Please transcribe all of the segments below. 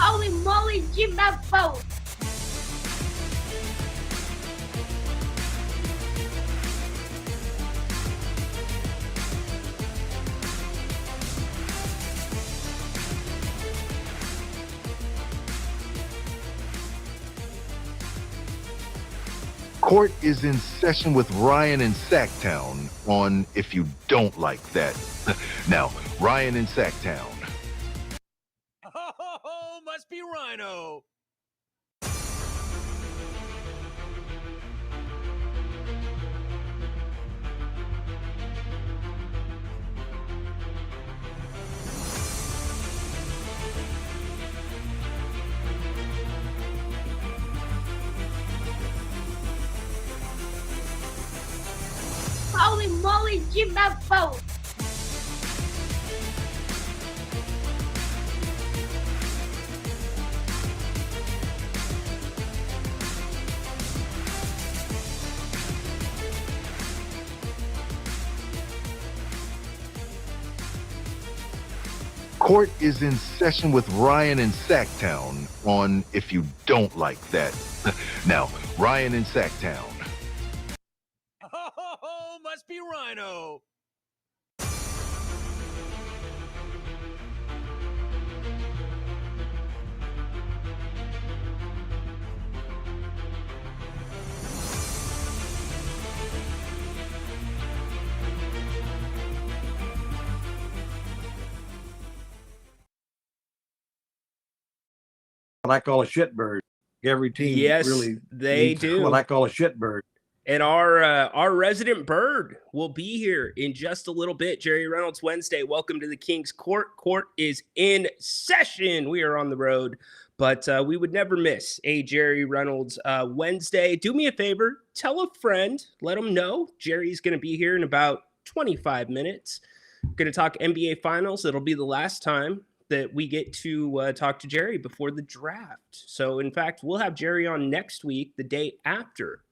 Holy moly, Jim, that boat! Court is in session with Ryan in Sacktown on If You Don't Like That. Now, Ryan in Sacktown. Oh, must be Ryno. Holy moly, Jim, that boat! Court is in session with Ryan in Sacktown on If You Don't Like That. Now, Ryan in Sacktown. Oh, must be Ryno. What I call a shitbird. Every team Yes, really they needs do. what I call a shitbird. And our resident bird will be here in just a little bit. Jerry Reynolds Wednesday. Welcome to the King's Court. Court is in session. We are on the road, but we would never miss a Jerry Reynolds Wednesday. Do me a favor, tell a friend, let them know Jerry's going to be here in about 25 minutes. Going to talk NBA Finals. It'll be the last time that we get to talk to Jerry before the draft. So, in fact, we'll have Jerry on next week, the day after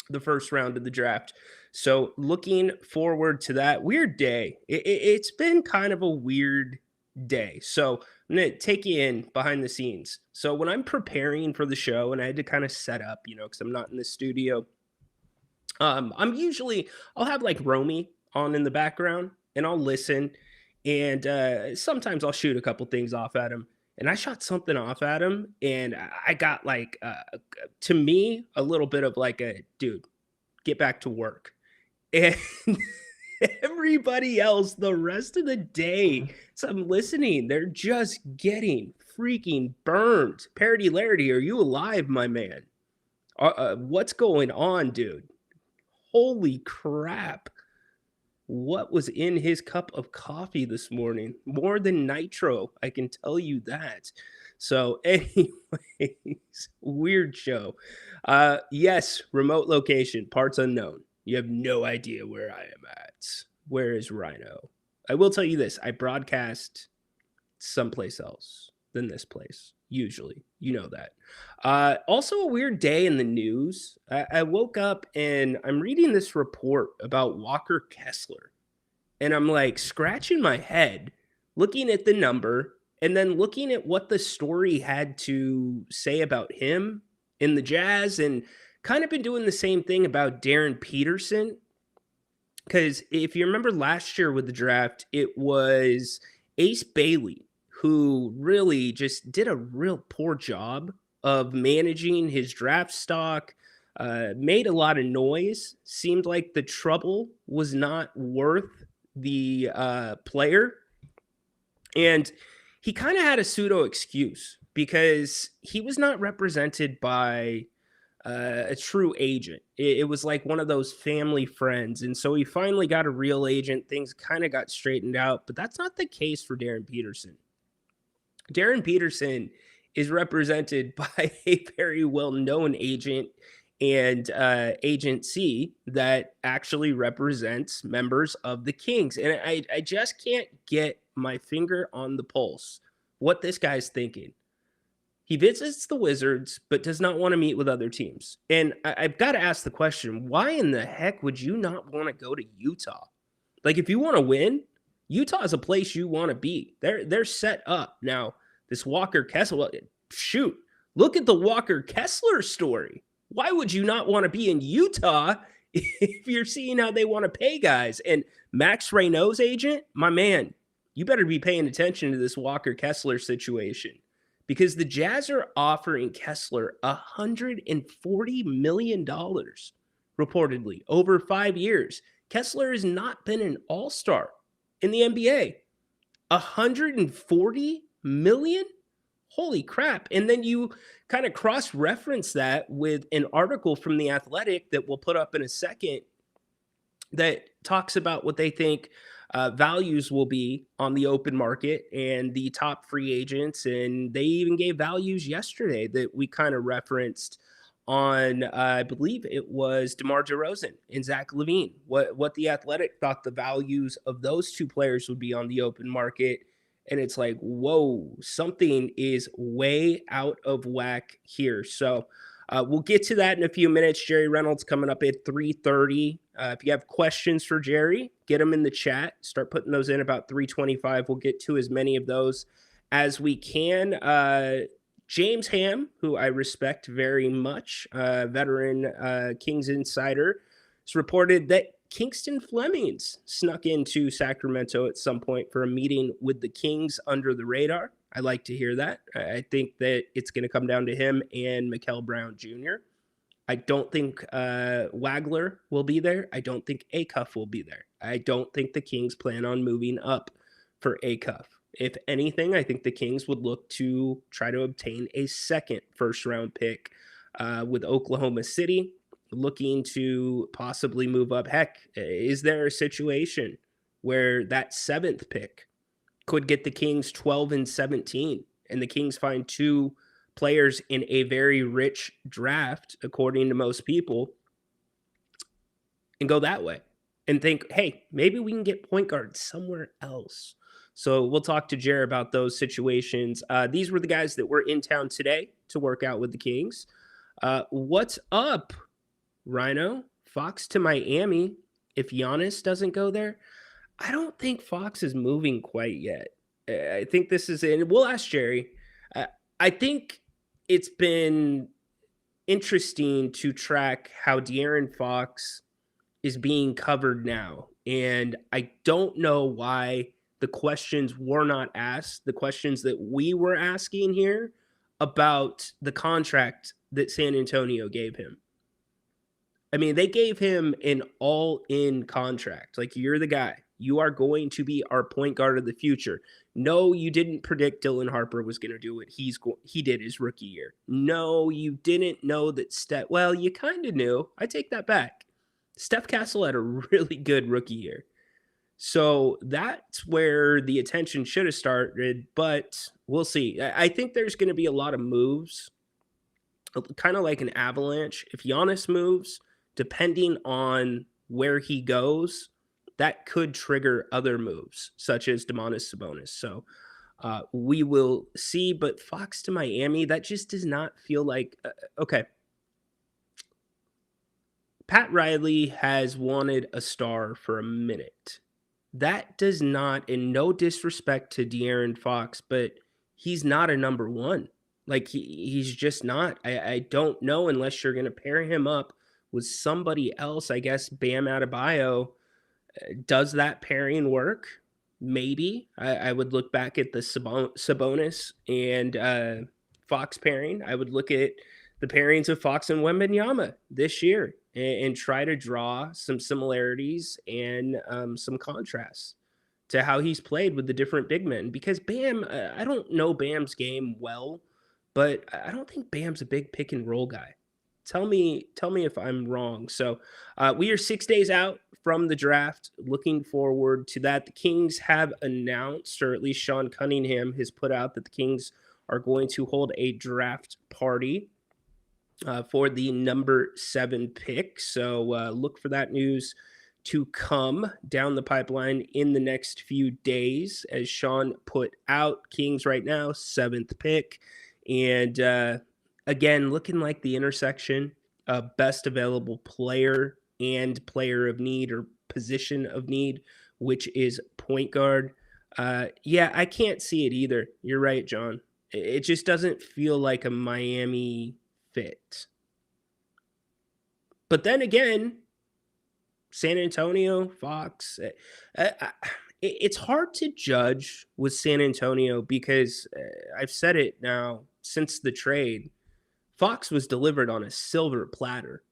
the first round of the draft. So looking forward to that. Weird day. It's been kind of a weird day. So I'm going to take you in behind the scenes. So when I'm preparing for the show, and I had to kind of set up, because I'm not in the studio, I'll have like Romy on in the background and I'll listen. And sometimes I'll shoot a couple things off at him. And I shot something off at him, and I got like, to me, a little bit of like a, dude, get back to work. And everybody else, the rest of the day, so I'm listening, they're just getting freaking burned. Parody Larity, are you alive, my man? What's going on, dude? Holy crap. What was in his cup of coffee this morning? More than nitro, I can tell you that. So anyways, weird show. Yes, remote location, parts unknown. You have no idea where I am at. Where is Ryno? I will tell you this. I broadcast someplace else than this place, usually. You know that. Also a weird day in the news. I woke up and I'm reading this report about Walker Kessler. And I'm like scratching my head, looking at the number, and then looking at what the story had to say about him in the Jazz, and kind of been doing the same thing about Darren Peterson. Because if you remember last year with the draft, it was Ace Bailey who really just did a real poor job of managing his draft stock, made a lot of noise, seemed like the trouble was not worth the player. And he kind of had a pseudo excuse because he was not represented by a true agent. It was like one of those family friends. And so he finally got a real agent. Things kind of got straightened out, but that's not the case for Darren Peterson. Darren Peterson is represented by a very well-known agent and agency that actually represents members of the Kings. And I just can't get my finger on the pulse what this guy's thinking. He visits the Wizards, but does not want to meet with other teams. And I've got to ask the question, why in the heck would you not want to go to Utah? Like, if you want to win, Utah is a place you want to be. They're set up. Now, This Walker Kessler, shoot, look at the Walker Kessler story. Why would you not want to be in Utah if you're seeing how they want to pay guys? And Max Reynolds' agent, my man, you better be paying attention to this Walker Kessler situation, because the Jazz are offering Kessler $140 million, reportedly, over 5 years. Kessler has not been an all-star in the NBA. $140 million? Holy crap. And then you kind of cross-reference that with an article from The Athletic that we'll put up in a second that talks about what they think values will be on the open market and the top free agents. And they even gave values yesterday that we kind of referenced on, I believe it was DeMar DeRozan and Zach LaVine, what the Athletic thought the values of those two players would be on the open market. And it's like, whoa, something is way out of whack here. So we'll get to that in a few minutes. Jerry Reynolds coming up at 3:30. If you have questions for Jerry, get them in the chat. Start putting those in about 3:25. We'll get to as many of those as we can. James Ham, who I respect very much, veteran Kings insider, has reported that Kingston Flemings snuck into Sacramento at some point for a meeting with the Kings under the radar. I like to hear that. I think that it's going to come down to him and Mikal Brown Jr. I don't think Wagler will be there. I don't think Acuff will be there. I don't think the Kings plan on moving up for Acuff. If anything, I think the Kings would look to try to obtain a second first-round pick with Oklahoma City, looking to possibly move up. Heck, is there a situation where that seventh pick could get the Kings 12 and 17, and the Kings find two players in a very rich draft, according to most people, and go that way and think, hey, maybe we can get point guard somewhere else. So we'll talk to Jer about those situations. These were the guys that were in town today to work out with the Kings. What's up, Ryno? Fox to Miami. If Giannis doesn't go there, I don't think Fox is moving quite yet. I think this is it. We'll ask Jerry. I think it's been interesting to track how De'Aaron Fox is being covered now. And I don't know why the questions were not asked, the questions that we were asking here about the contract that San Antonio gave him. I mean, they gave him an all-in contract. Like, you're the guy. You are going to be our point guard of the future. No, you didn't predict Dylan Harper was going to do what he did his rookie year. No, you didn't know that well, you kind of knew. I take that back. Steph Castle had a really good rookie year. So that's where the attention should have started, but we'll see. I think there's going to be a lot of moves, kind of like an avalanche. If Giannis moves, depending on where he goes, that could trigger other moves, such as Domantas Sabonis. So we will see. But Fox to Miami, that just does not feel like okay. Pat Riley has wanted a star for a minute. That does not, in no disrespect to De'Aaron Fox, but he's not a number one. Like, he's just not. I don't know, unless you're going to pair him up with somebody else. I guess Bam Adebayo. Does that pairing work? Maybe. I would look back at the Sabonis and Fox pairing. I would look at the pairings of Fox and Wembanyama this year and try to draw some similarities and some contrasts to how he's played with the different big men. Because Bam, I don't know Bam's game well, but I don't think Bam's a big pick and roll guy. Tell me if I'm wrong. So we are 6 days out from the draft. Looking forward to that. The Kings have announced, or at least Sean Cunningham has put out, that the Kings are going to hold a draft party for the number 7 pick. So look for that news to come down the pipeline in the next few days. As Sean put out, Kings right now, 7th pick. And again, looking like the intersection of best available player and player of need, or position of need, which is point guard. Yeah, I can't see it either. You're right, John. It just doesn't feel like a Miami fit. But then again, San Antonio, Fox, it's hard to judge with San Antonio because I've said it now since the trade. Fox was delivered on a silver platter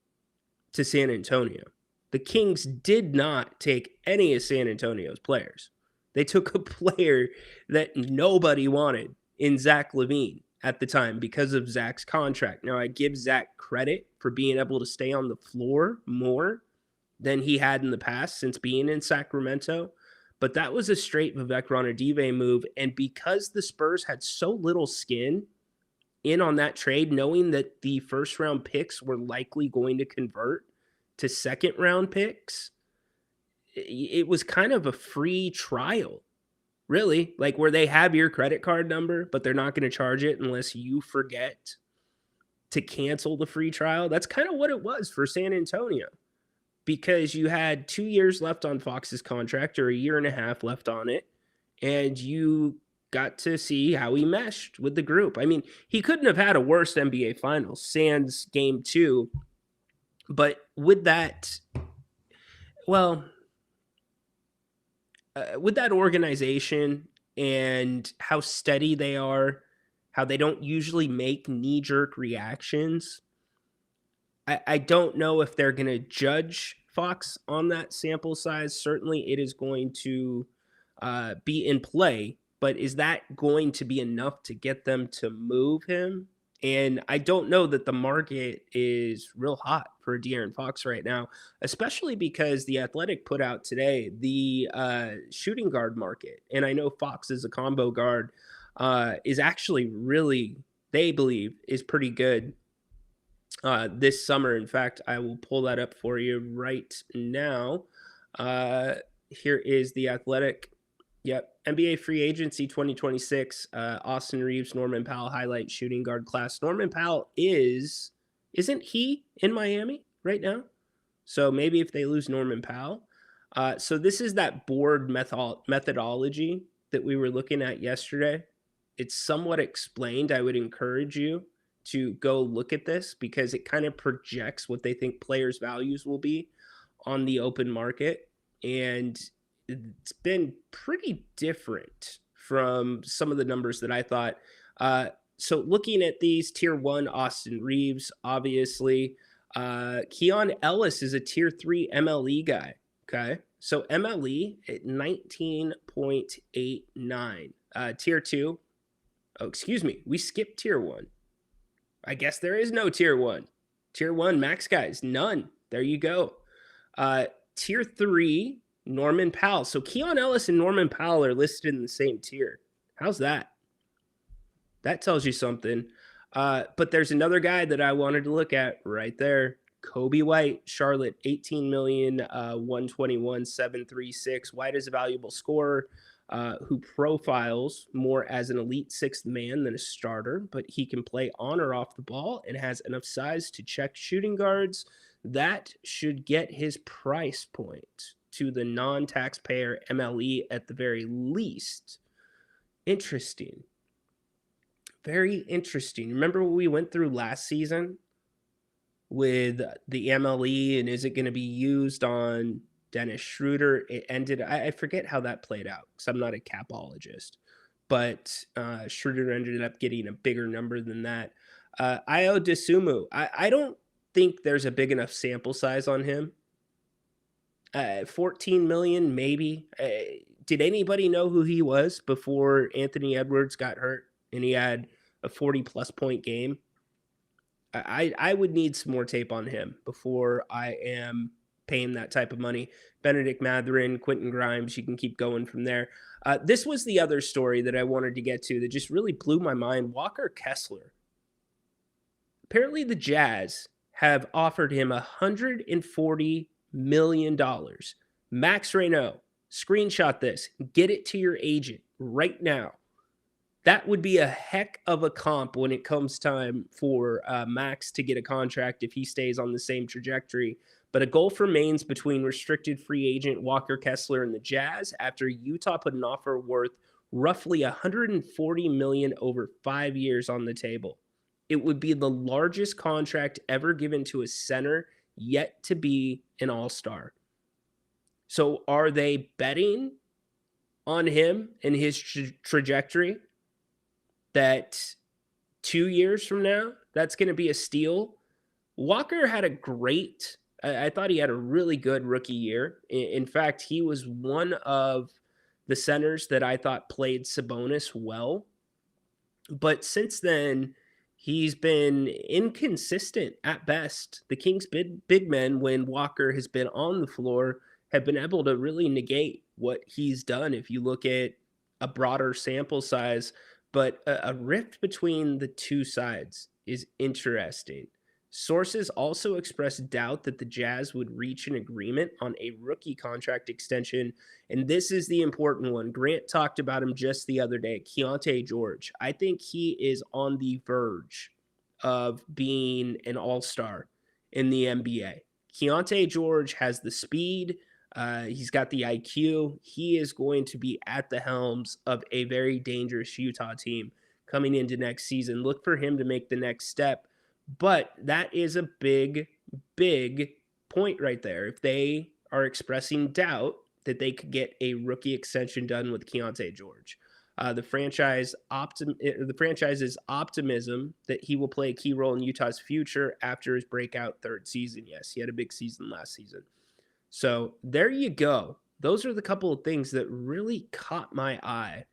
to San Antonio. The Kings did not take any of San Antonio's players. They took a player that nobody wanted in Zach LaVine at the time because of Zach's contract. Now, I give Zach credit for being able to stay on the floor more than he had in the past since being in Sacramento. But that was a straight Vivek Ranadive move. And because the Spurs had so little skin in on that trade, knowing that the first round picks were likely going to convert to second round picks, it was kind of a free trial, really, like where they have your credit card number, but they're not going to charge it unless you forget to cancel the free trial. That's kind of what it was for San Antonio, because you had 2 years left on Fox's contract, or a year and a half left on it, and you got to see how he meshed with the group. I mean, he couldn't have had a worse NBA Finals, sans Game 2. But with that, well, with that organization and how steady they are, how they don't usually make knee-jerk reactions, I don't know if they're going to judge Fox on that sample size. Certainly it is going to be in play, but is that going to be enough to get them to move him? And I don't know that the market is real hot for De'Aaron Fox right now, especially because The Athletic put out today the shooting guard market. And I know Fox as a combo guard is actually really, they believe, is pretty good this summer. In fact, I will pull that up for you right now. Here is The Athletic. Yep. NBA free agency 2026. Austin Reeves, Norman Powell highlight shooting guard class. Norman Powell isn't he in Miami right now? So maybe if they lose Norman Powell. So this is that board methodology that we were looking at yesterday. It's somewhat explained. I would encourage you to go look at this because it kind of projects what they think players' values will be on the open market. And it's been pretty different from some of the numbers that I thought. So looking at these, tier 1, Austin Reeves, obviously. Keon Ellis is a tier 3 MLE guy. Okay. So MLE at 19.89. Tier 2. Oh, excuse me. We skipped tier 1. I guess there is no tier 1. Tier 1 max guys, none. There you go. Tier 3, Norman Powell. So Keon Ellis and Norman Powell are listed in the same tier. How's that? That tells you something. But there's another guy that I wanted to look at right there. Kobe White, Charlotte, 18 million, 121,736. White is a valuable scorer who profiles more as an elite sixth man than a starter, but he can play on or off the ball and has enough size to check shooting guards. That should get his price point to the non-taxpayer MLE at the very least. Interesting. Very interesting. Remember what we went through last season with the MLE, and is it going to be used on Dennis Schroeder? It ended, I forget how that played out because I'm not a capologist, but Schroeder ended up getting a bigger number than that. Io DeSumo, I don't think there's a big enough sample size on him. 14 million, maybe. Did anybody know who he was before Anthony Edwards got hurt and he had a 40-plus point game? I would need some more tape on him before I am paying that type of money. Benedict Mathurin, Quentin Grimes, you can keep going from there. This was the other story that I wanted to get to that just really blew my mind. Walker Kessler. Apparently the Jazz have offered him $140 million. Max Ryno, screenshot this. Get it to your agent right now. That would be a heck of a comp when it comes time for Max to get a contract if he stays on the same trajectory. But a gulf remains between restricted free agent Walker Kessler and the Jazz after Utah put an offer worth roughly 140 million over 5 years on the table. It would be the largest contract ever given to a center yet to be an all-star. So are they betting on him and his trajectory that 2 years from now, that's going to be a steal? Walker had a great, I thought he had a really good rookie year. In fact, he was one of the centers that I thought played Sabonis well. But since then, he's been inconsistent at best. The Kings' big men, when Walker has been on the floor, have been able to really negate what he's done if you look at a broader sample size. But a rift between the two sides is interesting. Sources also expressed doubt that the Jazz would reach an agreement on a rookie contract extension. And this is the important one. Grant talked about him just the other day, Keontae George. I think he is on the verge of being an all-star in the NBA. Keontae George has the speed. He's got the IQ. He is going to be at the helms of a very dangerous Utah team coming into next season. Look for him to make the next step. But that is a big, big point right there. If they are expressing doubt that they could get a rookie extension done with Keontae George, the franchise's optimism that he will play a key role in Utah's future after his breakout third season. Yes, he had a big season last season. So there you go. Those are the couple of things that really caught my eye.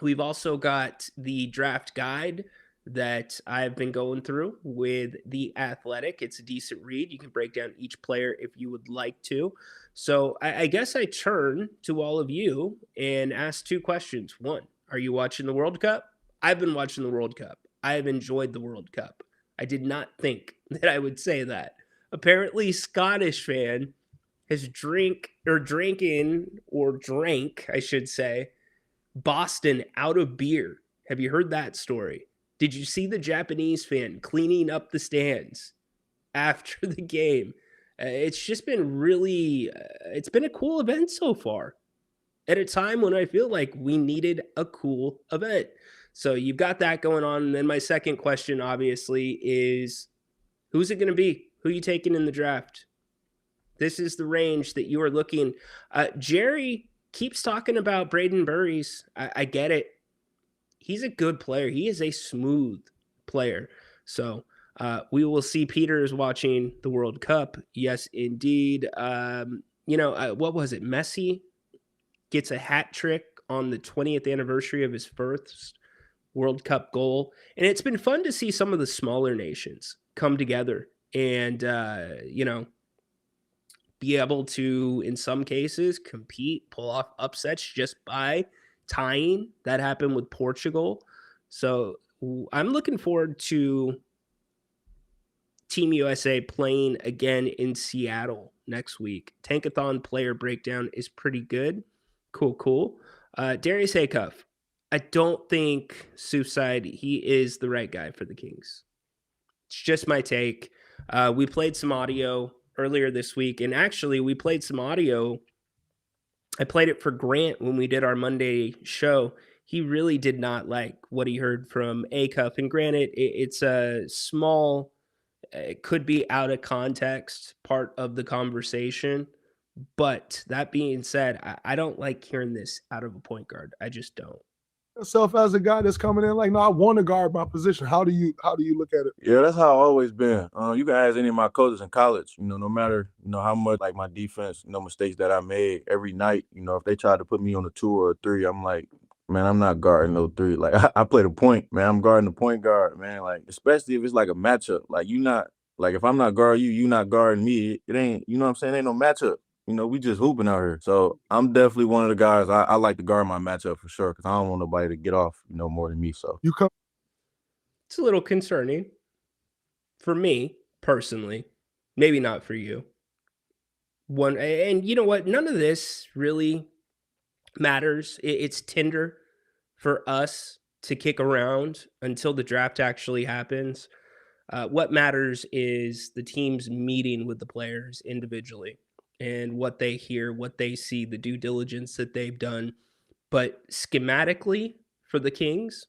We've also got the draft guide that I've been going through with The Athletic. It's a decent read. You can break down each player if you would like to. So I guess I turn to all of you and ask two questions. One, are you watching the World Cup? I've been watching the World Cup. I have enjoyed the World Cup. I did not think that I would say that. Apparently, Scottish fan has drank, I should say, Boston out of beer. Have you heard that story? Did you see the Japanese fan cleaning up the stands after the game? It's just been really, it's been a cool event so far at a time when I feel like we needed a cool event. So you've got that going on. And then my second question, obviously, is who's it going to be? Who are you taking in the draft? This is the range that you are looking. Jerry keeps talking about Braden Burries. I get it. He's a good player. He is a smooth player. So we will see. Peter is watching the World Cup. Yes, indeed. What was it? Messi gets a hat trick on the 20th anniversary of his first World Cup goal. And it's been fun to see some of the smaller nations come together and, be able to, in some cases, compete, pull off upsets just by tying. That happened with Portugal. So I'm looking forward to Team USA playing again in Seattle next week. Tankathon player breakdown is pretty good. Cool. Darius Acuff. I don't think Suicide, he is the right guy for the Kings. It's just my take. We played some audio earlier this week, and actually we played some audio. I played it for Grant when we did our Monday show. He really did not like what he heard from Acuff. And granted, it's a small, it could be out of context part of the conversation. But that being said, I don't like hearing this out of a point guard. I just don't. Yourself as a guy that's coming in like, no, I want to guard my position. How do you look at it? Yeah, that's how I've always been. You can ask any of my coaches in college, no matter, how much like my defense, mistakes that I made every night, if they tried to put me on a 2 or a 3, I'm like, man, I'm not guarding no 3. Like I play the point, man. I'm guarding the point guard, man. Like, especially if it's like a matchup. Like you not, like if I'm not guarding you, you not guarding me. It ain't, you know what I'm saying? Ain't no matchup. We just hooping out here. So I'm definitely one of the guys. I like to guard my matchup for sure because I don't want nobody to get off, more than me. So it's a little concerning for me personally. Maybe not for you. And you know what? None of this really matters. It's Tinder for us to kick around until the draft actually happens. What matters is the teams meeting with the players individually and what they hear, what they see, the due diligence that they've done. But schematically for the Kings,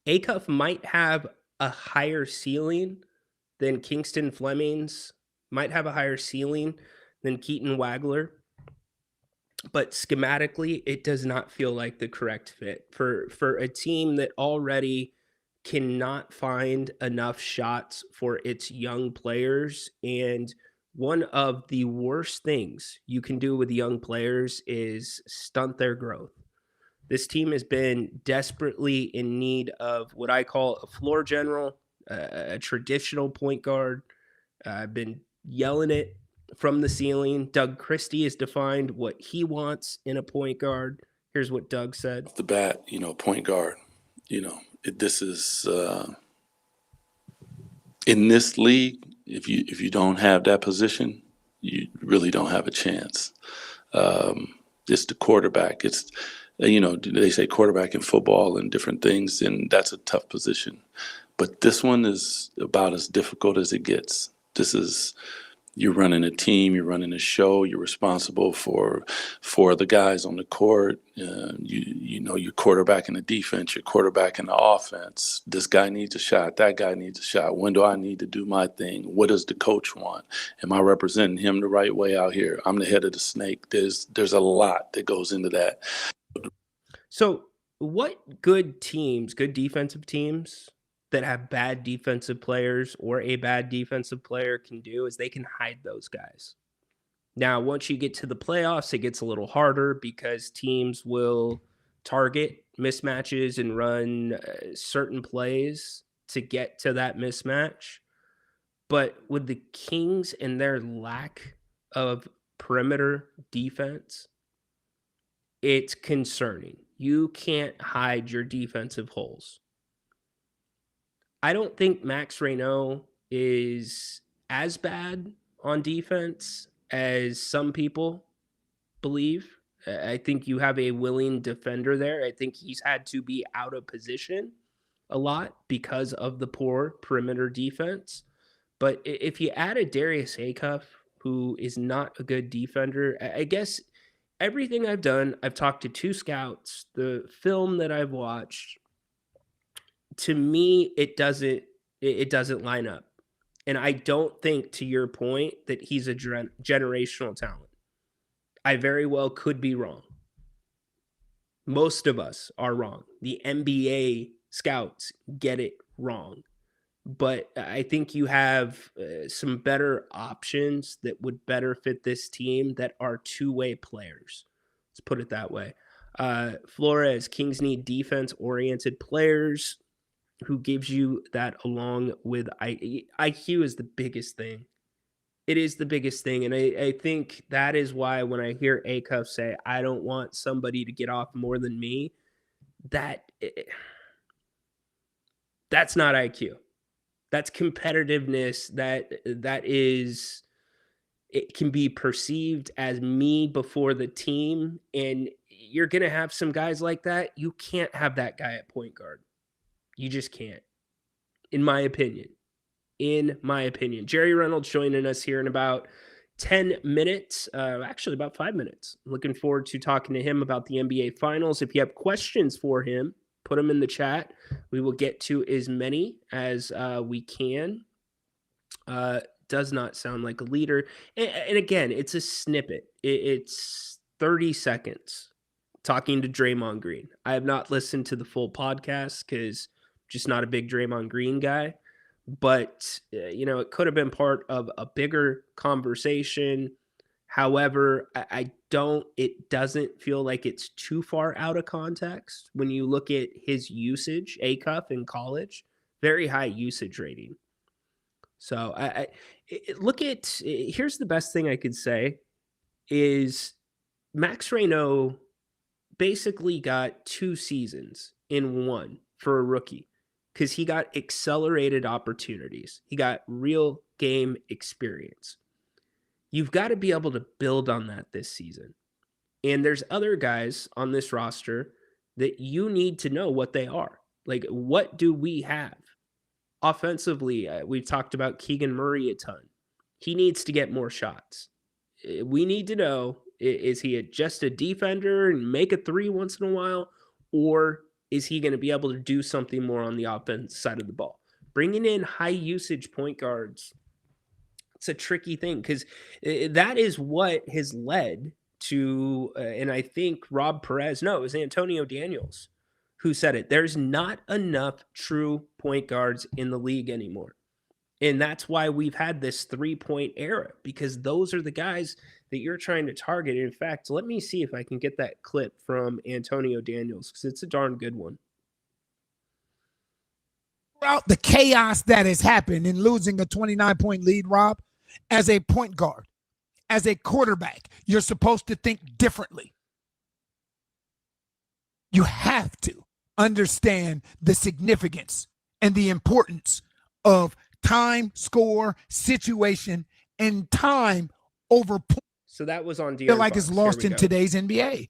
Acuff might have a higher ceiling than Kingston Fleming's, might have a higher ceiling than Keaton Wagler. But schematically, it does not feel like the correct fit for a team that already cannot find enough shots for its young players. And one of the worst things you can do with young players is stunt their growth. This team has been desperately in need of what I call a floor general, a traditional point guard. I've been yelling it from the ceiling. Doug Christie has defined what he wants in a point guard. Here's what Doug said. Off the bat, point guard, this is in this league, if you don't have that position, you really don't have a chance. It's the quarterback. It's, they say quarterback in football and different things, and that's a tough position. But this one is about as difficult as it gets. You're running a team, you're running a show, you're responsible for the guys on the court. You're quarterbacking the defense, you're quarterbacking the offense. This guy needs a shot, that guy needs a shot. When do I need to do my thing? What does the coach want? Am I representing him the right way out here? I'm the head of the snake. There's a lot that goes into that. So what good defensive teams that have bad defensive players or a bad defensive player can do is they can hide those guys. Now, once you get to the playoffs, it gets a little harder because teams will target mismatches and run certain plays to get to that mismatch. But with the Kings and their lack of perimeter defense, it's concerning. You can't hide your defensive holes. I don't think Max Ryno is as bad on defense as some people believe. I think you have a willing defender there. I think he's had to be out of position a lot because of the poor perimeter defense. But if you add a Darius Acuff, who is not a good defender, I guess everything I've done, I've talked to 2 scouts, the film that I've watched, to me, it doesn't line up. And I don't think, to your point, that he's a generational talent. I very well could be wrong. Most of us are wrong. The NBA scouts get it wrong. But I think you have some better options that would better fit this team that are two-way players. Let's put it that way. Flores, Kings need defense-oriented players. Who gives you that along with IQ is the biggest thing. It is the biggest thing. And I think that is why when I hear Acuff say, I don't want somebody to get off more than me, that's not IQ. That's competitiveness. That is, it can be perceived as me before the team. And you're going to have some guys like that. You can't have that guy at point guard. You just can't, in my opinion. Jerry Reynolds joining us here in about 10 minutes, actually about 5 minutes. Looking forward to talking to him about the NBA Finals. If you have questions for him, put them in the chat. We will get to as many as we can. Does not sound like a leader. And again, it's a snippet. It's 30 seconds talking to Draymond Green. I have not listened to the full podcast because just not a big Draymond Green guy, but it could have been part of a bigger conversation. However, it doesn't feel like it's too far out of context when you look at his usage, Acuff in college, very high usage rating. So here's the best thing I could say is Max Ryno basically got 2 seasons in one for a rookie because he got accelerated opportunities. He got real game experience. You've got to be able to build on that this season. And there's other guys on this roster that you need to know what they are. Like, what do we have? Offensively, we've talked about Keegan Murray a ton. He needs to get more shots. We need to know Is he just a defender and make a three once in a while? Or is he going to be able to do something more on the offense side of the ball? Bringing in high usage point guards, it's a tricky thing because that is what has led to, and I think Rob Perez, no, it was Antonio Daniels who said it. There's not enough true point guards in the league anymore. And that's why we've had this 3-point era, because those are the guys that you're trying to target. In fact, let me see if I can get that clip from Antonio Daniels, because it's a darn good one. Throughout the chaos that has happened in losing a 29-point lead, Rob, as a point guard, as a quarterback, you're supposed to think differently. You have to understand the significance and the importance of time, score, situation, and time over point. So that was on De'Aaron Feel like Fox. it's lost Here we in go. today's NBA.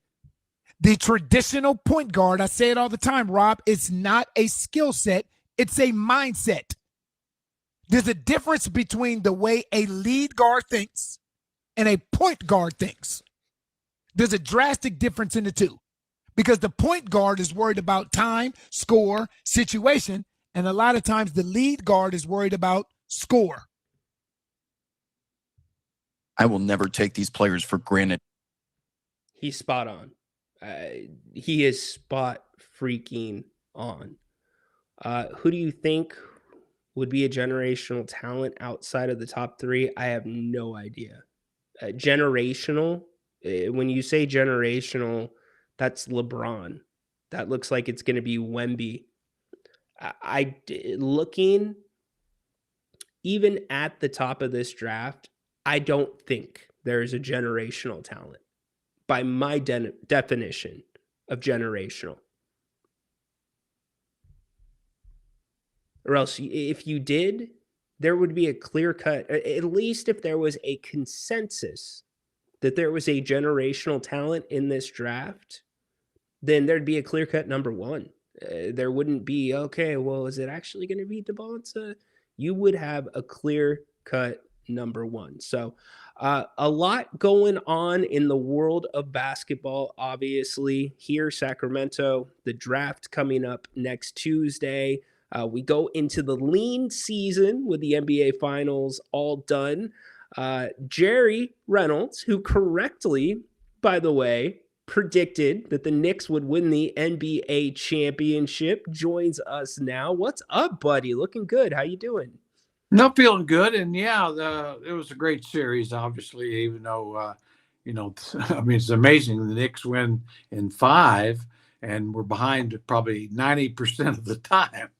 The traditional point guard, I say it all the time, Rob, it's not a skill set, it's a mindset. There's a difference between the way a lead guard thinks and a point guard thinks. There's a drastic difference in the two, because the point guard is worried about time, score, situation, and a lot of times the lead guard is worried about score. I will never take these players for granted. He's spot on. He is spot freaking on. Who do you think would be a generational talent outside of the top three? I have no idea. Generational, when you say generational, that's LeBron. That looks like it's going to be Wemby. Looking even at the top of this draft, I don't think there's a generational talent by my definition of generational. Or else, if you did, there would be a clear cut, at least if there was a consensus that there was a generational talent in this draft, then there'd be a clear cut number one. There wouldn't be, okay, well, is it actually going to be DeBonta? You would have a clear cut number one. So a lot going on in the world of basketball, obviously. Here, Sacramento, the draft coming up next Tuesday. We go into the lean season with the NBA Finals all done. Jerry Reynolds, who correctly, by the way, predicted that the Knicks would win the NBA championship, joins us now. What's up, buddy? Looking good. How you doing? Not feeling good, and it was a great series. Obviously, even though I mean, it's amazing the Knicks win in 5, and we're behind probably 90% of the time.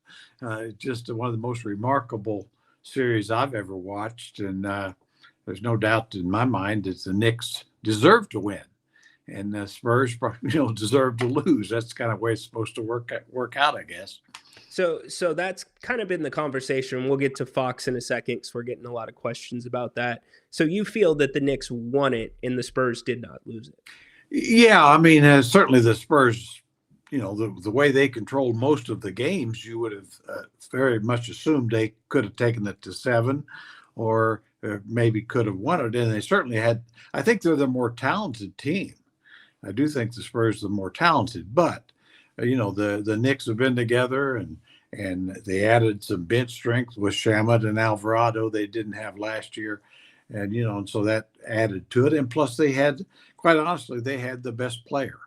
Just one of the most remarkable series I've ever watched, and there's no doubt in my mind that the Knicks deserve to win, and the Spurs, deserve to lose. That's kind of the way it's supposed to work out, I guess. So that's kind of been the conversation. We'll get to Fox in a second because we're getting a lot of questions about that. So you feel that the Knicks won it and the Spurs did not lose it? Yeah, I mean, certainly the Spurs, the way they controlled most of the games, you would have very much assumed they could have taken it to 7 or maybe could have won it. And they certainly had. I think they're the more talented team. I do think the Spurs are the more talented, but the Knicks have been together and they added some bench strength with Shamet and Alvarado they didn't have last year. And so that added to it. And plus quite honestly, they had the best player.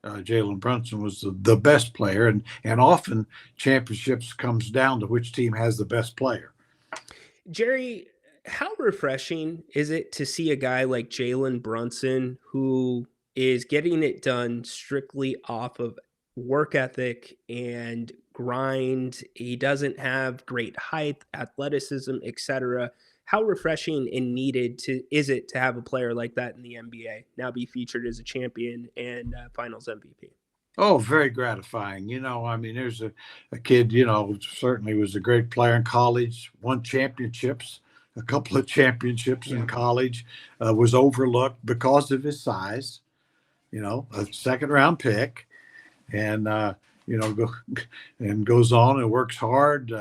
Jalen Brunson was the best player, and often championships comes down to which team has the best player. Jerry, how refreshing is it to see a guy like Jalen Brunson who is getting it done strictly off of work ethic and grind? He doesn't have great height, athleticism, etc. How refreshing and needed is it to have a player like that in the NBA now be featured as a champion and Finals MVP? Oh, very gratifying. I mean, there's a kid, certainly was a great player in college, won championships, a couple of championships in college, was overlooked because of his size, a second-round pick. And, goes on and works hard,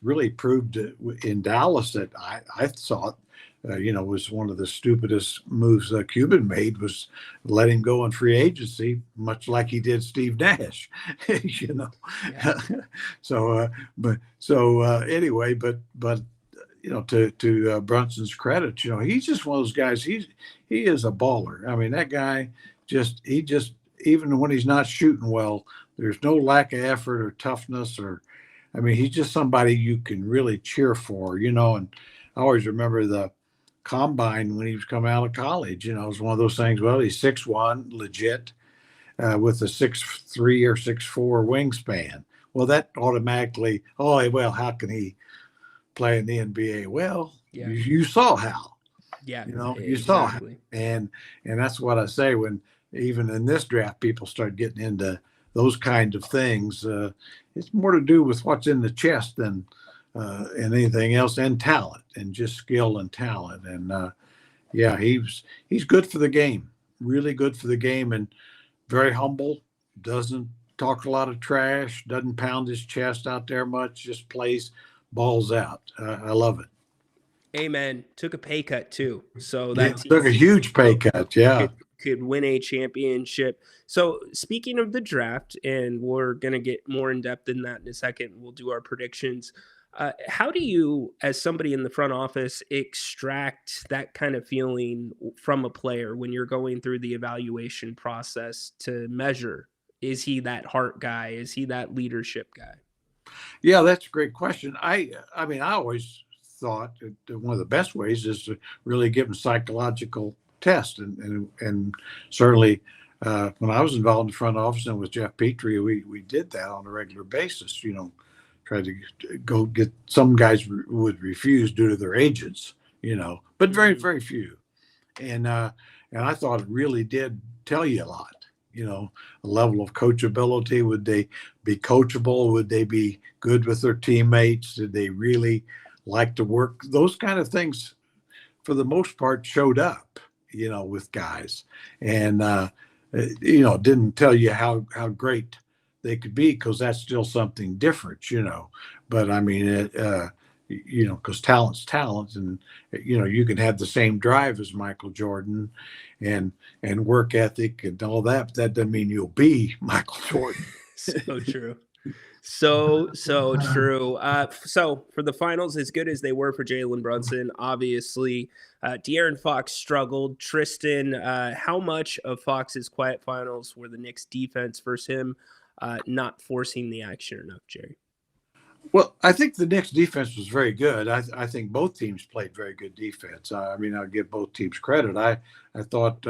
really proved in Dallas that I thought was one of the stupidest moves Cuban made, was let him go on free agency, much like he did Steve Nash. Yeah. Anyway, but to Brunson's credit, he's just one of those guys. He is a baller. I mean, that guy he just even when he's not shooting well, there's no lack of effort or toughness I mean, he's just somebody you can really cheer for, and I always remember the combine when he was coming out of college. It was one of those things. Well, he's 6'1", legit, with a 6'3" or 6'4" wingspan. Well, that automatically, how can he play in the NBA? Well, Yeah. you saw how. Yeah, You saw how. And that's what I say when even in this draft, people start getting into those kind of things. It's more to do with what's in the chest than anything else, and talent, and just skill and talent. And he's good for the game, really good for the game, and very humble. Doesn't talk a lot of trash. Doesn't pound his chest out there much. Just plays balls out. I love it. Amen. Took a pay cut too, so Yeah, that took a huge pay cut. Yeah. Could win a championship. So speaking of the draft, and we're going to get more in depth in that in a second, we'll do our predictions. How do you, as somebody in the front office, extract that kind of feeling from a player when you're going through the evaluation process to measure, is he that heart guy? Is he that leadership guy? Yeah, that's a great question. I mean, I always thought that one of the best ways is to really give them psychological test, and certainly when I was involved in the front office and with Jeff Petrie, we did that on a regular basis. Tried to go get, some guys would refuse due to their agents, but very, very few. And I thought it really did tell you a lot. A level of coachability. Would they be coachable? Would they be good with their teammates? Did they really like to work? Those kind of things, for the most part, showed up, with guys. And, didn't tell you how great they could be, because that's still something different, But I mean, because talent's talent, and you can have the same drive as Michael Jordan, and work ethic and all that, but that doesn't mean you'll be Michael Jordan. So true. So true. So for the finals, as good as they were for Jalen Brunson, obviously, De'Aaron Fox struggled. Tristan, how much of Fox's quiet finals were the Knicks' defense versus him not forcing the action enough, Jerry? Well, I think the Knicks' defense was very good. I think both teams played very good defense. I mean, I'll give both teams credit. I thought,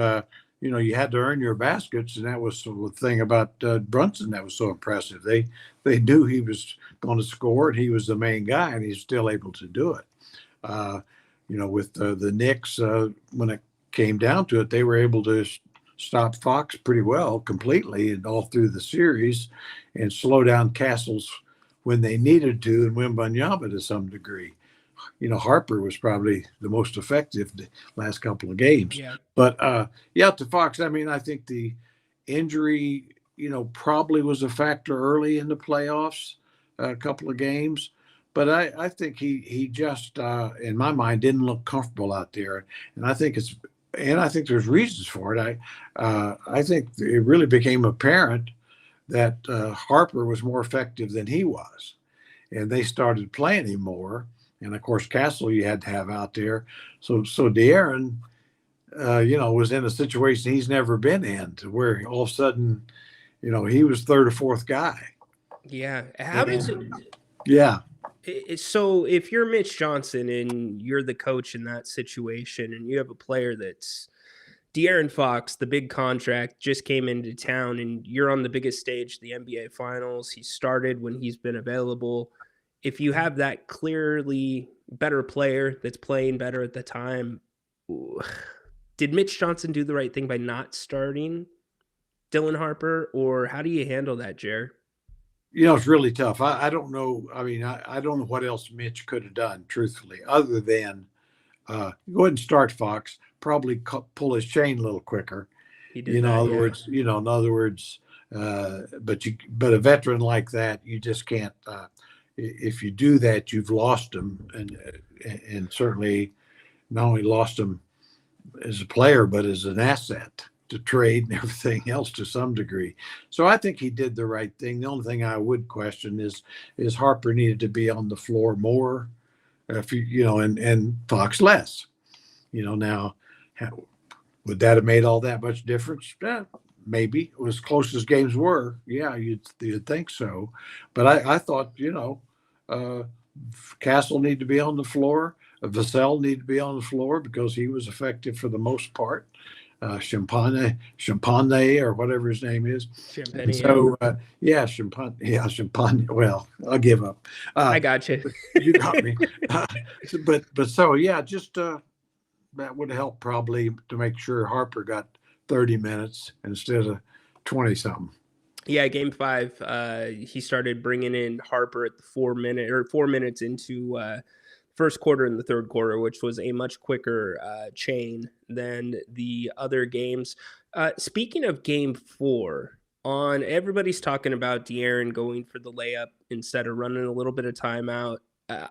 you had to earn your baskets, and that was the thing about Brunson that was so impressive. They knew he was going to score, and he was the main guy, and he's still able to do it. With the Knicks, when it came down to it, they were able to stop Fox pretty well, completely, and all through the series, and slow down Castles when they needed to, and Wembanyama to some degree. Harper was probably the most effective the last couple of games. Yeah. But to Fox, I mean, I think the injury, probably was a factor early in the playoffs, a couple of games. But I think he just, in my mind, didn't look comfortable out there, and I think there's reasons for it. I think it really became apparent that Harper was more effective than he was, and they started playing him more. And of course, Castle you had to have out there. So De'Aaron, was in a situation he's never been in, to where all of a sudden, he was third or fourth guy. Yeah. How does it? Yeah. So if you're Mitch Johnson and you're the coach in that situation, and you have a player that's De'Aaron Fox, the big contract, just came into town, and you're on the biggest stage, the NBA Finals. He started when he's been available. If you have that clearly better player that's playing better at the time, did Mitch Johnson do the right thing by not starting Dylan Harper, or how do you handle that, Jer? It's really tough. I don't know. I mean, I don't know what else Mitch could have done, truthfully, other than go ahead and start Fox, probably pull his chain a little quicker. He did In that, other yeah. words, but a veteran like that, you just can't. If you do that, you've lost him, and certainly not only lost him as a player, but as an asset to trade and everything else to some degree. So I think he did the right thing. The only thing I would question is Harper needed to be on the floor more, if and Fox less. Now, would that have made all that much difference? Maybe. As close as games were, yeah, you'd think so. But I thought, Castle needed to be on the floor. Vassell needed to be on the floor because he was effective for the most part. Champagne, or whatever his name is. Champagne. So Champagne. Well, I'll give up. I got you. You got me. Just that would help probably to make sure Harper got 30 minutes instead of 20 something. Yeah, game 5, he started bringing in Harper at the 4 minutes into first quarter and the third quarter, which was a much quicker chain than the other games. Speaking of game 4, everybody's talking about De'Aaron going for the layup instead of running a little bit of timeout.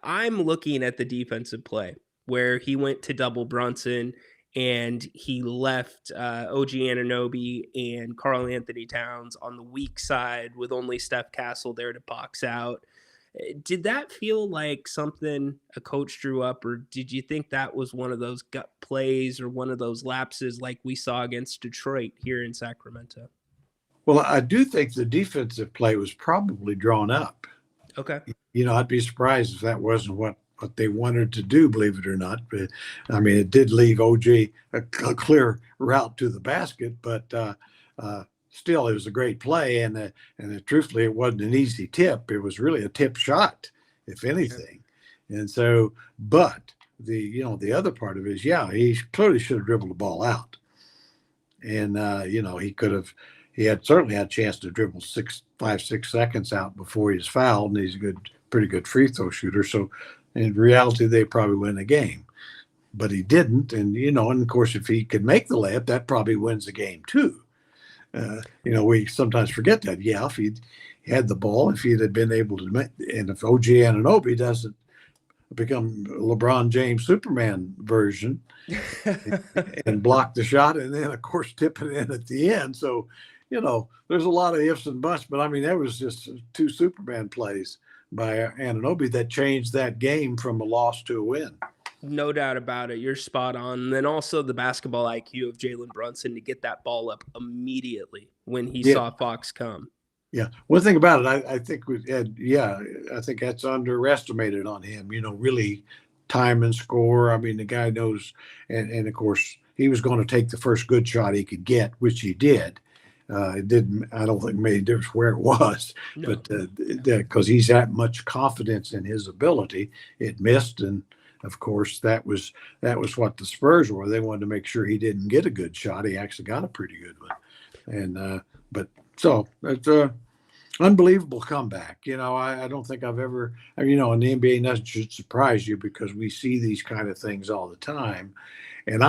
I'm looking at the defensive play where he went to double Brunson and he left OG Anunoby and Karl Anthony Towns on the weak side with only Steph Castle there to box out. Did that feel like something a coach drew up, or did you think that was one of those gut plays or one of those lapses like we saw against Detroit here in Sacramento? Well, I do think the defensive play was probably drawn up. Okay. I'd be surprised if that wasn't what they wanted to do, believe it or not. But I mean, it did leave OG a clear route to the basket, but still, it was a great play, and truthfully, it wasn't an easy tip. It was really a tip shot, if anything. And so, but the other part of it is, he clearly should have dribbled the ball out, and he had certainly had a chance to dribble 5-6 seconds out before he was fouled, and he's pretty good free throw shooter. So, in reality, they probably win the game, but he didn't, and and of course, if he could make the layup, that probably wins the game too. We sometimes forget that. Yeah, if he had the ball, if he had been able to make, and if OG Anunoby doesn't become LeBron James Superman version and block the shot, and then of course tip it in at the end. So, there's a lot of ifs and buts, but I mean, that was just 2 Superman plays by Anunoby that changed that game from a loss to a win. No doubt about it. You're spot on. And then also the basketball IQ of Jalen Brunson to get that ball up immediately when he saw Fox come. Yeah. One thing about it, I think I think that's underestimated on him, really time and score. I mean, the guy knows, and of course he was going to take the first good shot he could get, which he did. It didn't, I don't think it made a difference where it was, no. But because he's that much confidence in his ability, it missed. And of course, that was what the Spurs were. They wanted to make sure he didn't get a good shot. He actually got a pretty good one. And but so it's a unbelievable comeback. I don't think I've ever, in the NBA, nothing should surprise you because we see these kind of things all the time. And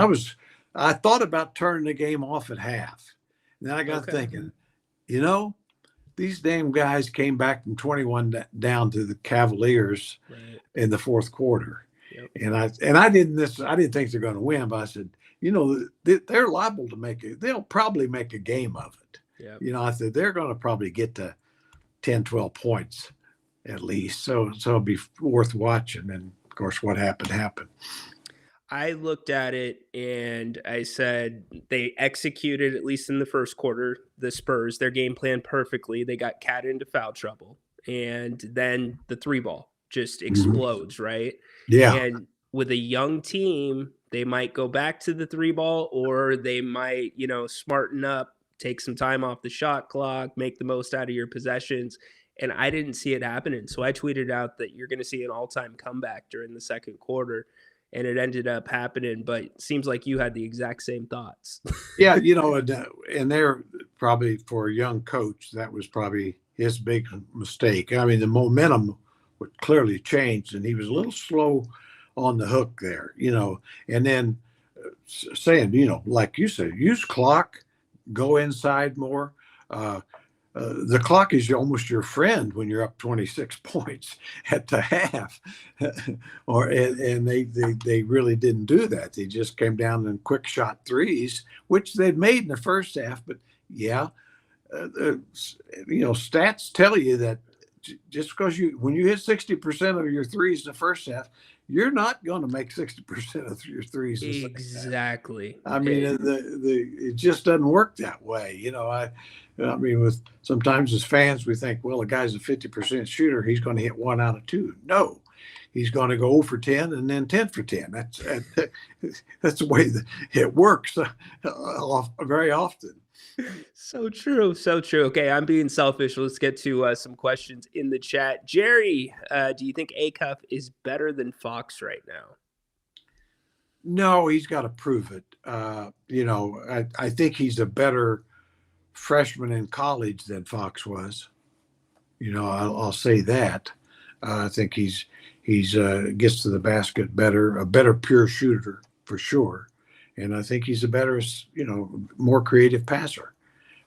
I thought about turning the game off at half. And then I got thinking, these damn guys came back from 21 down to the Cavaliers in the fourth quarter. Yep. And I didn't think they're going to win, but I said, they're liable to they'll probably make a game of it. Yep. I said, they're going to probably get to 10, 12 points at least. So it'll be worth watching. And of course, what happened. I looked at it and I said they executed, at least in the first quarter, the Spurs, their game plan perfectly. They got Cat into foul trouble. And then the 3-ball just explodes, right? Yeah. And with a young team, they might go back to the 3-ball, or they might, smarten up, take some time off the shot clock, make the most out of your possessions. And I didn't see it happening. So I tweeted out that you're going to see an all-time comeback during the second quarter. And it ended up happening, but it seems like you had the exact same thoughts. Yeah, and they're probably, for a young coach, that was probably his big mistake. I mean, the momentum would clearly changed, and he was a little slow on the hook there, and then saying, like you said, use clock, go inside more. the clock is almost your friend when you're up 26 points at the half, and they really didn't do that. They just came down in quick shot threes, which they'd made in the first half. But yeah, stats tell you that just because when you hit 60% of your threes in the first half, you're not going to make 60% of your threes. Exactly. I mean, it just doesn't work that way. I mean, with sometimes as fans, we think, well, a guy's a 50% shooter. He's going to hit 1 out of 2. No, he's going to go 0 for 10 and then 10 for 10. That's the way that it works very often. So true. So true. Okay, I'm being selfish. Let's get to some questions in the chat. Jerry, do you think Acuff is better than Fox right now? No, he's got to prove it. I think he's a better freshman in college than Fox was. I'll say that. I think he's gets to the basket better, a better pure shooter for sure. And I think he's a better, more creative passer.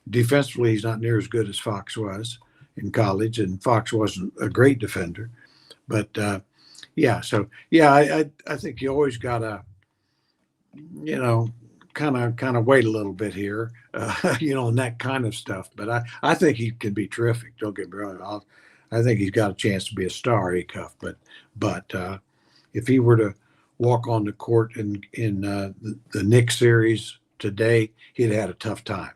Defensively, he's not near as good as Fox was in college, and Fox wasn't a great defender. But I think you always got to, kind of wait a little bit here, and that kind of stuff. But I think he can be terrific. Don't get me wrong. I think he's got a chance to be a star, Acuff. But if he were to walk on the court in the Knicks series today, he'd have had a tough time.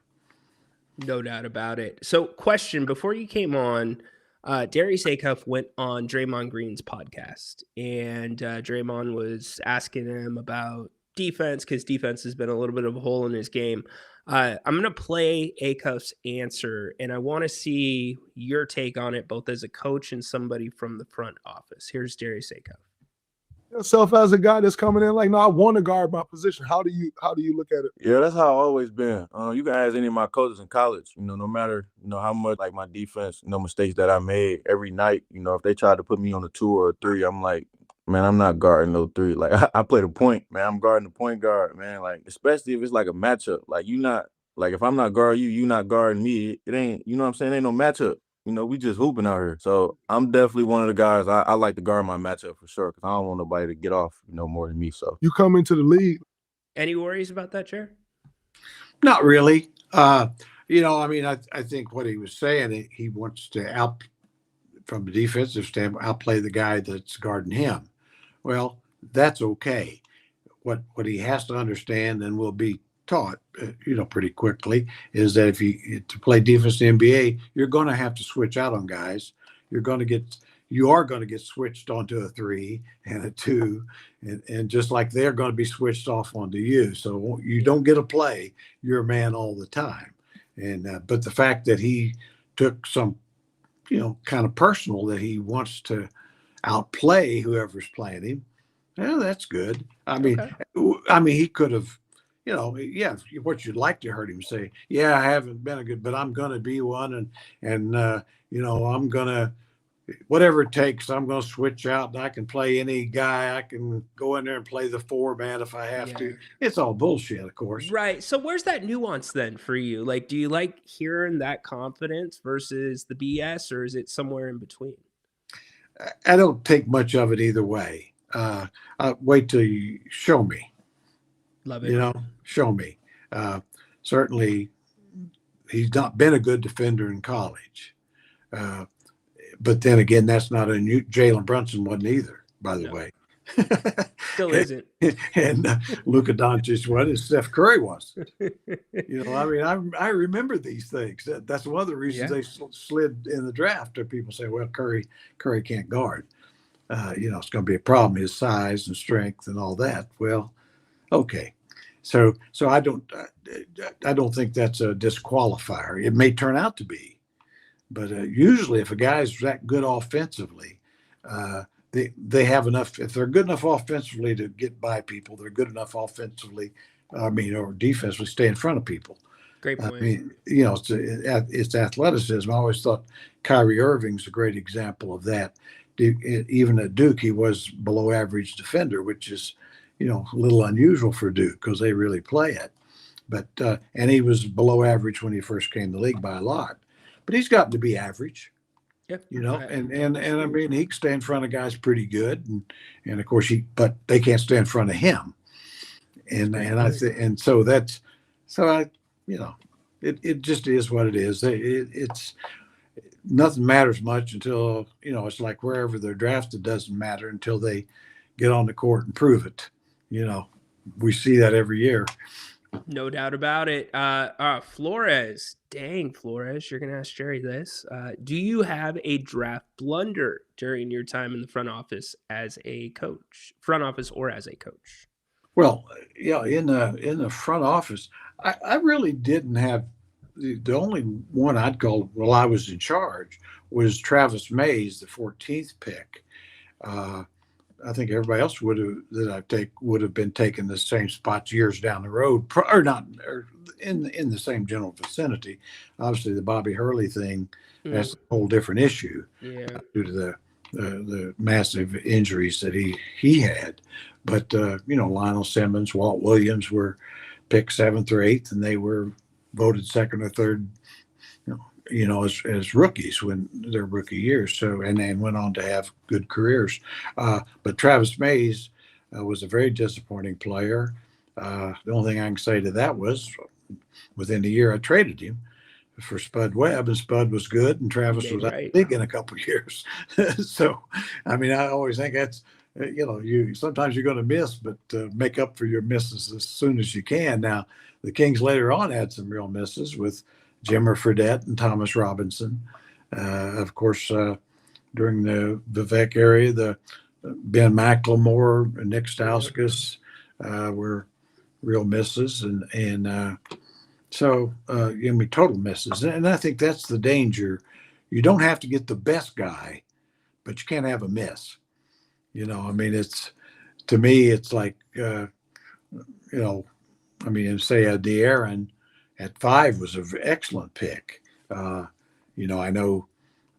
No doubt about it. So, question, before you came on, Darius Acuff went on Draymond Green's podcast, and Draymond was asking him about defense because defense has been a little bit of a hole in his game. I'm going to play Acuff's answer, and I want to see your take on it, both as a coach and somebody from the front office. Here's Darius Acuff. Yourself as a guy that's coming in like, no, I want to guard my position. How do you look at it? Yeah, that's how I've always been. You guys, any of my coaches in college, no matter, how much like my defense, mistakes that I made every night, if they tried to put me on a 2 or a 3, I'm like, man, I'm not guarding no 3. Like I play the point, man. I'm guarding the point guard, man. Like, especially if it's like a matchup. Like if I'm not guarding you, you not guarding me. It ain't, you know what I'm saying? Ain't no matchup. We just hooping out here. So I'm definitely one of the guys. I like to guard my matchup for sure because I don't want nobody to get off, more than me. So you come into the league. Any worries about that, Chair? Not really. I think what he was saying, he wants to from a defensive standpoint, outplay the guy that's guarding him. Well, that's okay. What he has to understand and will be taught, pretty quickly, is that to play defense in the NBA, you're going to have to switch out on guys. You are going to get switched onto a 3 and a 2, and just like they're going to be switched off onto you. So you don't get a play. You're a man all the time. And but the fact that he took some, kind of personal that he wants to outplay whoever's playing him, that's good. I mean, he could have. What you'd like to hear him say, I haven't been a good, but I'm going to be one. And I'm going to, whatever it takes, I'm going to switch out and I can play any guy. I can go in there and play the 4-man if I have to. It's all bullshit, of course. Right. So where's that nuance then for you? Like, do you like hearing that confidence versus the BS, or is it somewhere in between? I don't take much of it either way. I'll wait till you show me. Love it. Show me. Certainly, he's not been a good defender in college. But then again, that's not a new. Jalen Brunson wasn't either, by the way. Still isn't. And Luka Doncic was, and Steph Curry was. I remember these things. That's one of the reasons they slid in the draft. People say, well, Curry can't guard. It's going to be a problem, his size and strength and all that. Well, okay. So I don't think that's a disqualifier. It may turn out to be, but usually if a guy's that good offensively, they have enough. If they're good enough offensively to get by people, they're good enough offensively, or defensively, stay in front of people. Great point. I mean, it's athleticism. I always thought Kyrie Irving's a great example of that. Even at Duke, he was below average defender, which is, a little unusual for Duke because they really play it. But and he was below average when he first came to the league by a lot. but he's gotten to be average. Yep. You know, and I mean, he can stay in front of guys pretty good, and of course but they can't stay in front of him. And so you know, it just is what it is. It's nothing matters much until, you know, it's like wherever they're drafted doesn't matter until they get on the court and prove it. You know, we see that every year. No doubt about it. Flores, dang, Flores, you're gonna ask Jerry this. Do you have a draft blunder during your time in the front office as a coach, front office or as a coach? Well, yeah, in the front office, I really didn't have the only one I'd call while I was in charge was Travis Mays, the 14th pick. I think everybody else would have been taking the same spots years down the road, or in the same general vicinity. Obviously, the Bobby Hurley thing that's a whole different issue due to the massive injuries that he had. But you know, Lionel Simmons, Walt Williams were picked 7th or 8th, and they were voted 2nd or 3rd. You know, as rookies when their rookie years. So, and then went on to have good careers. But Travis Mays was a very disappointing player. The only thing I can say to that was within a year I traded him for Spud Webb, and Spud was good, and Travis was out of the league in a couple of years. So, I mean, I always think that's, you know, sometimes you're going to miss, but make up for your misses as soon as you can. Now, the Kings later on had some real misses with Jimmer Fredette and Thomas Robinson. Of course, during the Vivek area, the Ben McLemore and Nick Stauskas were real misses, and so you know, total misses. And I think that's the danger. You don't have to get the best guy, but you can't have a miss. You know, I mean, to me, it's like you know, I mean, say a De'Aaron at 5 was an excellent pick. You know, I know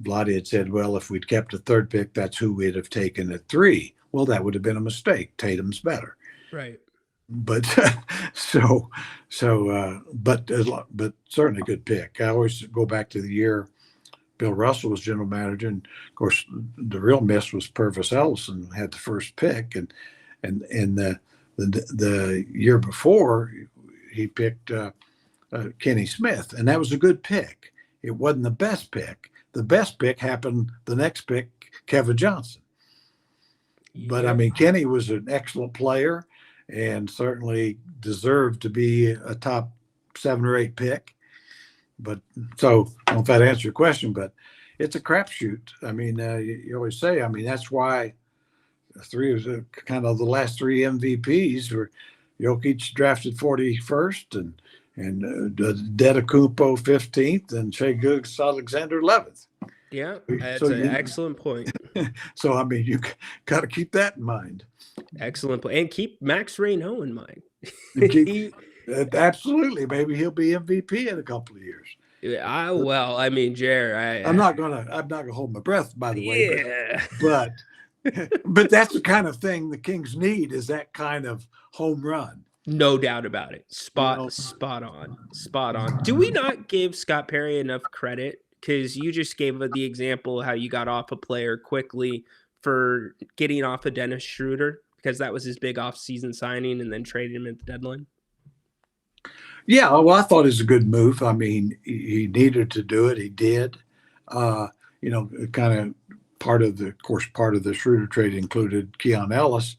Vlade had said, well, if we'd kept a 3rd pick, that's who we'd have taken at 3. Well, that would have been a mistake. Tatum's better. Right. But but certainly a good pick. I always go back to the year Bill Russell was general manager, and of course the real miss was Purvis Ellison had the 1st pick, and the year before he picked Kenny Smith, and that was a good pick. It wasn't the best pick. The best pick happened the next pick, Kevin Johnson. But I mean, Kenny was an excellent player and certainly deserved to be a top 7 or 8 pick. But so I don't know if that answers your question, but it's a crapshoot. I mean, you always say, I mean, that's why 3 of the kind of the last 3 MVPs were Jokic drafted 41st, and Dedecumpo 15th, and Shai Gilgeous-Alexander 11th. Yeah, that's an excellent point. So, I mean, you got to keep that in mind. Excellent point. And keep Max Ryno in mind. Absolutely. Maybe he'll be MVP in a couple of years. Well, I mean, Jer, I'm not gonna hold my breath, by the way. Yeah. But that's the kind of thing the Kings need, is that kind of home run. No doubt about it. Spot on. Do we not give Scott Perry enough credit? Because you just gave the example how you got off a player quickly for getting off of Dennis Schroeder, because that was his big off-season signing, and then traded him at the deadline. Yeah, well, I thought it was a good move. I mean, he needed to do it. He did. You know, kind of part of the Schroeder trade included Keon Ellis,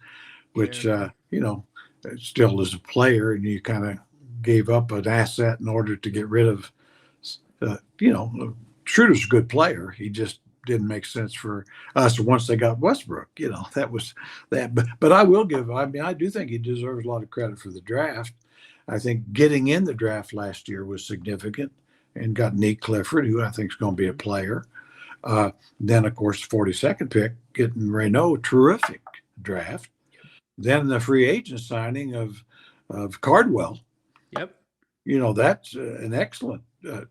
which, you know, still is a player, and you kind of gave up an asset in order to get rid of, you know, Schroeder's a good player. He just didn't make sense for us once they got Westbrook. You know, that was that. But I will give, I mean, I do think he deserves a lot of credit for the draft. I think getting in the draft last year was significant, and got Nick Clifford, who I think is going to be a player. Then, of course, 42nd pick, getting Ryno, terrific draft. Then the free agent signing of Cardwell. Yep. You know, that's an excellent, you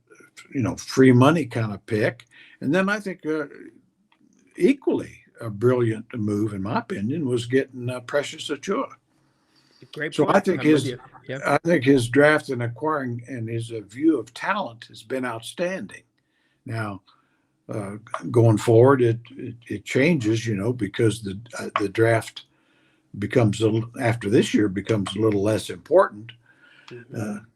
know, free money kind of pick. And then I think equally a brilliant move, in my opinion, was getting Precious Achiuwa. Great. So point. I think I think his draft and acquiring and his view of talent has been outstanding. Now, going forward, it changes, because the draft becomes after this year becomes a little less important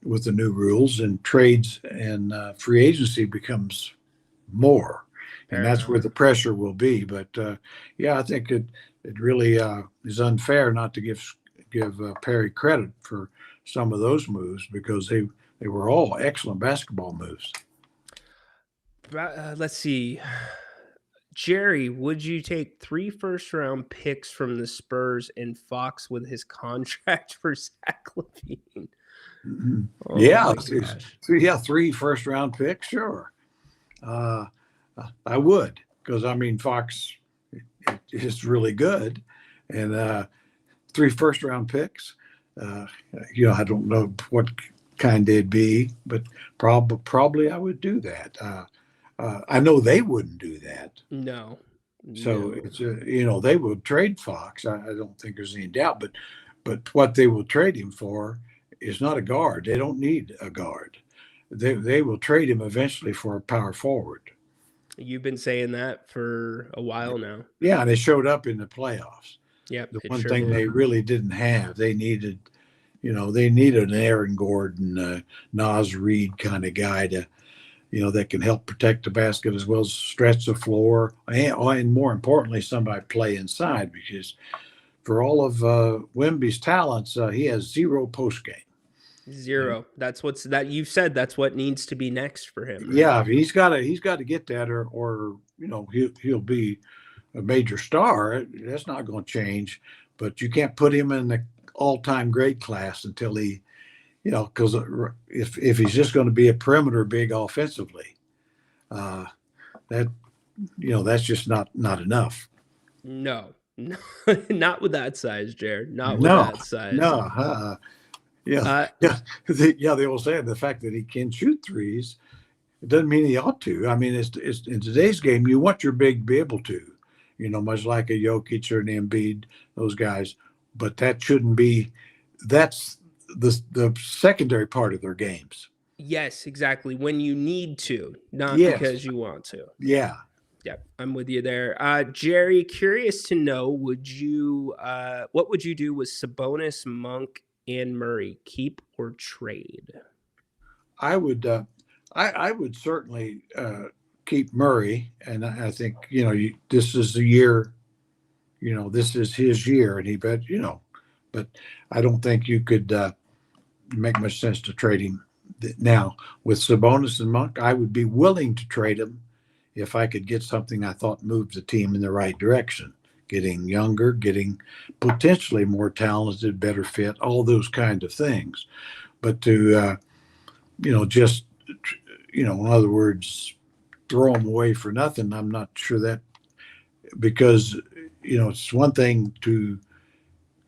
with the new rules, and trades and free agency becomes more, and that's where the pressure will be. But yeah, I think it really is unfair not to give Perry credit for some of those moves, because they were all excellent basketball moves. Let's see. Jerry, would you take 3 first-round picks from the Spurs and Fox with his contract for Zach LaVine? Oh, yeah, my gosh. 3 first-round picks, sure. I would, because I mean Fox is really good, and 3 first-round picks. I don't know what kind they'd be, but probably I would do that. I know they wouldn't do that. No. So it's they will trade Fox. I don't think there's any doubt. But what they will trade him for is not a guard. They don't need a guard. They will trade him eventually for a power forward. You've been saying that for a while now. Yeah, and it showed up in the playoffs. Yep. The one thing they really didn't have, they needed an Aaron Gordon, Naz Reid kind of guy to, that can help protect the basket as well as stretch the floor, and more importantly, somebody play inside, because for all of Wemby's talents, he has 0 post game. 0. That's you've said that's what needs to be next for him. Right? Yeah, he's got to get that, or he'll be a major star. That's not going to change, but you can't put him in the all-time great class until he, because if he's just going to be a perimeter big offensively, that's just not enough. No, not with that size, Jared. Not with that size. No. They will say the fact that he can shoot threes, it doesn't mean he ought to. I mean, it's in today's game, you want your big to be able to, much like a Jokic or an Embiid, those guys. But that shouldn't be. That's the secondary part of their games. Yes, exactly. When you need to, not because you want to. Yeah. Yep, I'm with you there. Jerry, curious to know, what would you do with Sabonis, Monk, and Murray? Keep or trade? I would certainly keep Murray, and I think this is the year. This is his year, and but I don't think you could make much sense to trade him now. With Sabonis and Monk, I would be willing to trade him if I could get something I thought moved the team in the right direction, getting younger, getting potentially more talented, better fit, all those kind of things. But to, just, in other words, throw them away for nothing, I'm not sure that, because, it's one thing to,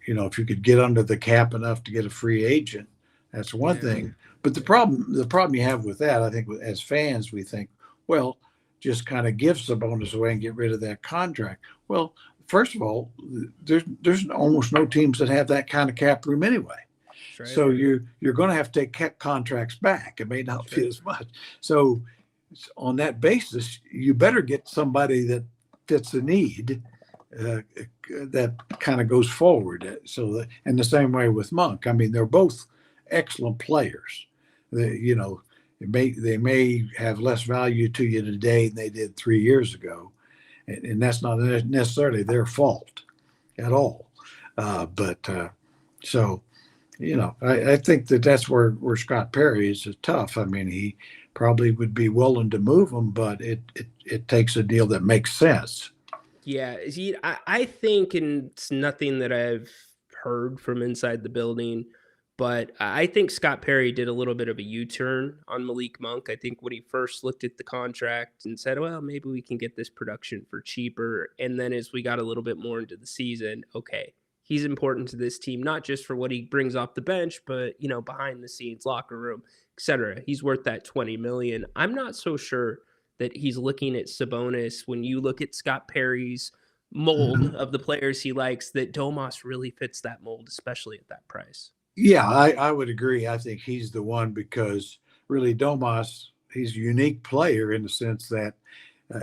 if you could get under the cap enough to get a free agent, that's one thing. But the problem you have with that, I think, as fans, we think, well, just kind of give Sabonis away and get rid of that contract. Well, first of all, there's almost no teams that have that kind of cap room anyway. Right. So you're going to have to take contracts back. It may not be as much. So on that basis, you better get somebody that fits the need, that kind of goes forward. And the same way with Monk. I mean, they're both excellent players. They may have less value to you today than they did 3 years ago, and that's not necessarily their fault at all. I think that's where Scott Perry is tough. I mean, he probably would be willing to move them, but it takes a deal that makes sense. Yeah, I think, and it's nothing that I've heard from inside the building, but I think Scott Perry did a little bit of a U-turn on Malik Monk. I think when he first looked at the contract and said, well, maybe we can get this production for cheaper. And then as we got a little bit more into the season, okay, he's important to this team, not just for what he brings off the bench, but, behind the scenes, locker room, etc. He's worth that $20 million. I'm not so sure that he's looking at Sabonis, when you look at Scott Perry's mold of the players he likes, that Domas really fits that mold, especially at that price. Yeah, I would agree. I think he's the one, because really Domas, a unique player in the sense that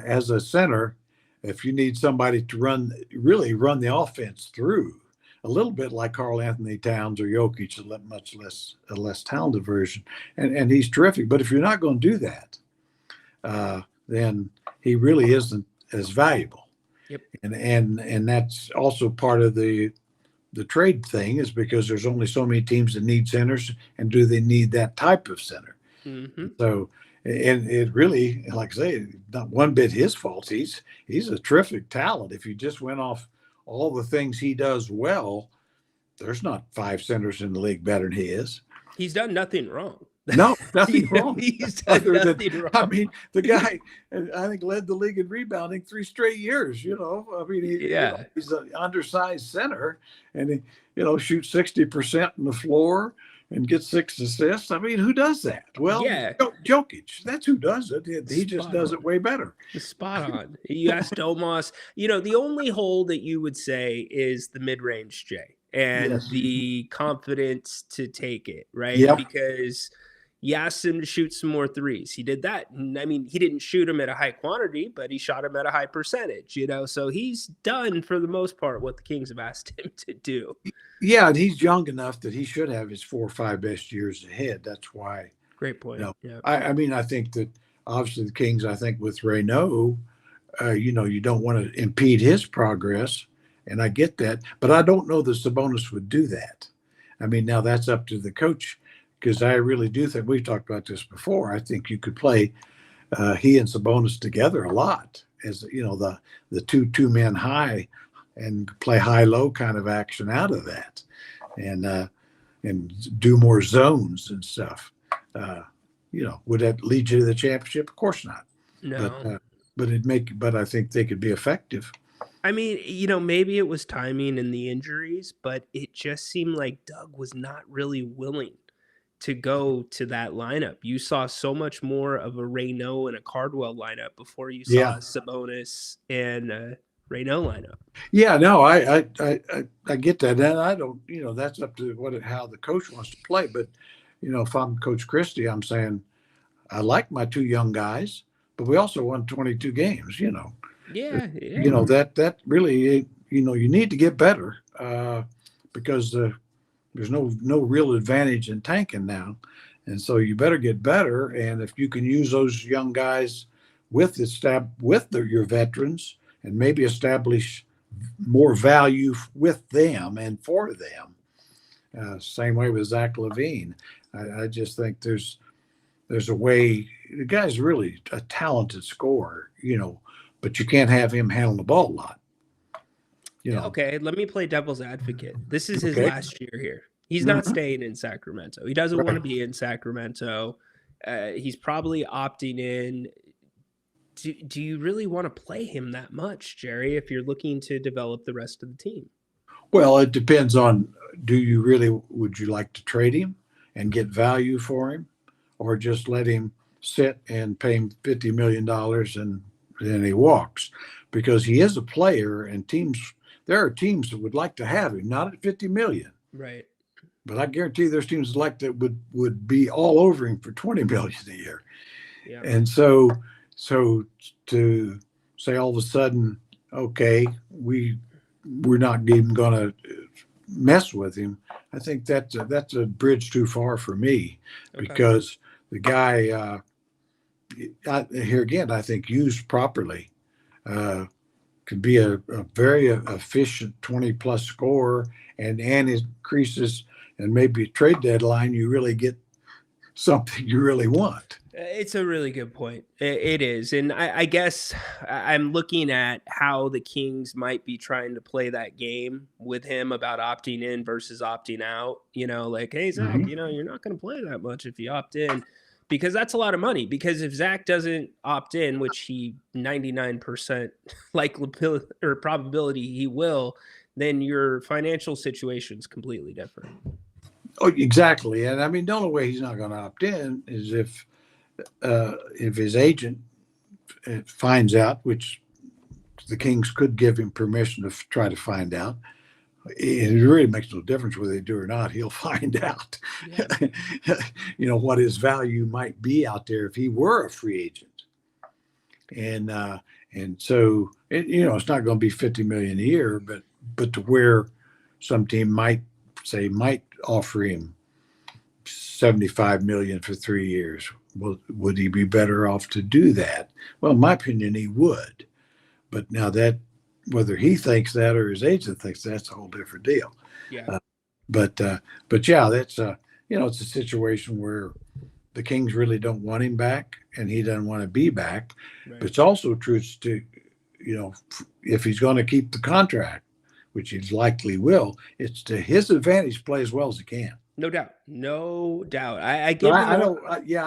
as a center, if you need somebody to really run the offense through, a little bit like Karl Anthony Towns or Jokic, a less talented version, and he's terrific. But if you're not going to do that, then he really isn't as valuable. Yep. And that's also part of the trade thing, is because there's only so many teams that need centers, and do they need that type of center? Mm-hmm. So, and it really, like I say, not one bit his fault. He's a terrific talent. If you just went off all the things he does well, there's not 5 centers in the league better than he is. He's done nothing wrong. No, nothing wrong. He's done nothing wrong. I mean, the guy, I think, led the league in rebounding 3 straight years. You know, I mean, he's an undersized center, and he, shoots 60% from the floor and gets 6 assists. I mean, who does that? Well, Jokic. That's who does it. He just does it way better. Spot on. You asked Domas. The only hole that you would say is the mid-range, Jay, and the confidence to take it, right? Yep. Because you asked him to shoot some more threes. He did that. And I mean, he didn't shoot them at a high quantity, but he shot them at a high percentage, So he's done, for the most part, what the Kings have asked him to do. Yeah, and he's young enough that he should have his 4 or 5 best years ahead. That's why. Great point. I mean, I think that obviously the Kings, I think with Ryno, you don't want to impede his progress, and I get that. But I don't know that Sabonis would do that. I mean, now that's up to the coach, because I really do think, we've talked about this before, I think you could play he and Sabonis together a lot, as the two men high, and play high-low kind of action out of that, and do more zones and stuff. Would that lead you to the championship? Of course not. No. But I think they could be effective. I mean, maybe it was timing and the injuries, but it just seemed like Doug was not really willing to go to that lineup. You saw so much more of a Ryno and a Cardwell lineup before you saw Sabonis and Ryno lineup. Yeah, no, I get that, and I don't. That's up to how the coach wants to play. But if I'm Coach Christie, I'm saying I like my 2 young guys, but we also won 22 games. Yeah. That really, you need to get better because there's no real advantage in tanking now, and so you better get better. And if you can use those young guys with your veterans, and maybe establish more value with them and for them, same way with Zach LaVine. I just think there's a way. The guy's really a talented scorer, but you can't have him handle the ball a lot. Okay, let me play devil's advocate. This is his last year here. He's not staying in Sacramento. He doesn't want to be in Sacramento. He's probably opting in. Do you really want to play him that much, Jerry, if you're looking to develop the rest of the team? Well, it depends on, would you like to trade him and get value for him, or just let him sit and pay him $50 million and then he walks? Because he is a player, and there are teams that would like to have him, not at $50 million. Right. But I guarantee there's teams that would be all over him for $20 million a year. Yeah. And so to say all of a sudden, okay, we're not even going to mess with him, I think that's a bridge too far for me, because the guy, here again, I think used properly, could be a very efficient 20-plus scorer, and increases, and maybe a trade deadline, you really get something you really want. It's a really good point. It is. And I guess I'm looking at how the Kings might be trying to play that game with him about opting in versus opting out. Like, hey, Zach, you're not going to play that much if you opt in, because that's a lot of money. Because if Zach doesn't opt in, which he 99% likelihood or probability he will, then your financial situation is completely different. Oh, exactly. And I mean, the only way he's not going to opt in is if his agent finds out, which the Kings could give him permission to try to find out, it really makes no difference whether they do or not. He'll find out, Yeah. what his value might be out there if he were a free agent. And so it's not going to be 50 million a year, but to where some team might offer him 75 million for 3 years. Well, would he be better off to do that? Well, in my opinion, he would. But now that whether he thinks that or his agent thinks that's a whole different deal. Yeah. But yeah, that's it's a situation where the Kings really don't want him back, and he doesn't want to be back. Right. But it's also true to, if he's going to keep the contract, which he likely will, it's to his advantage to play as well as he can. No doubt. No doubt. I give I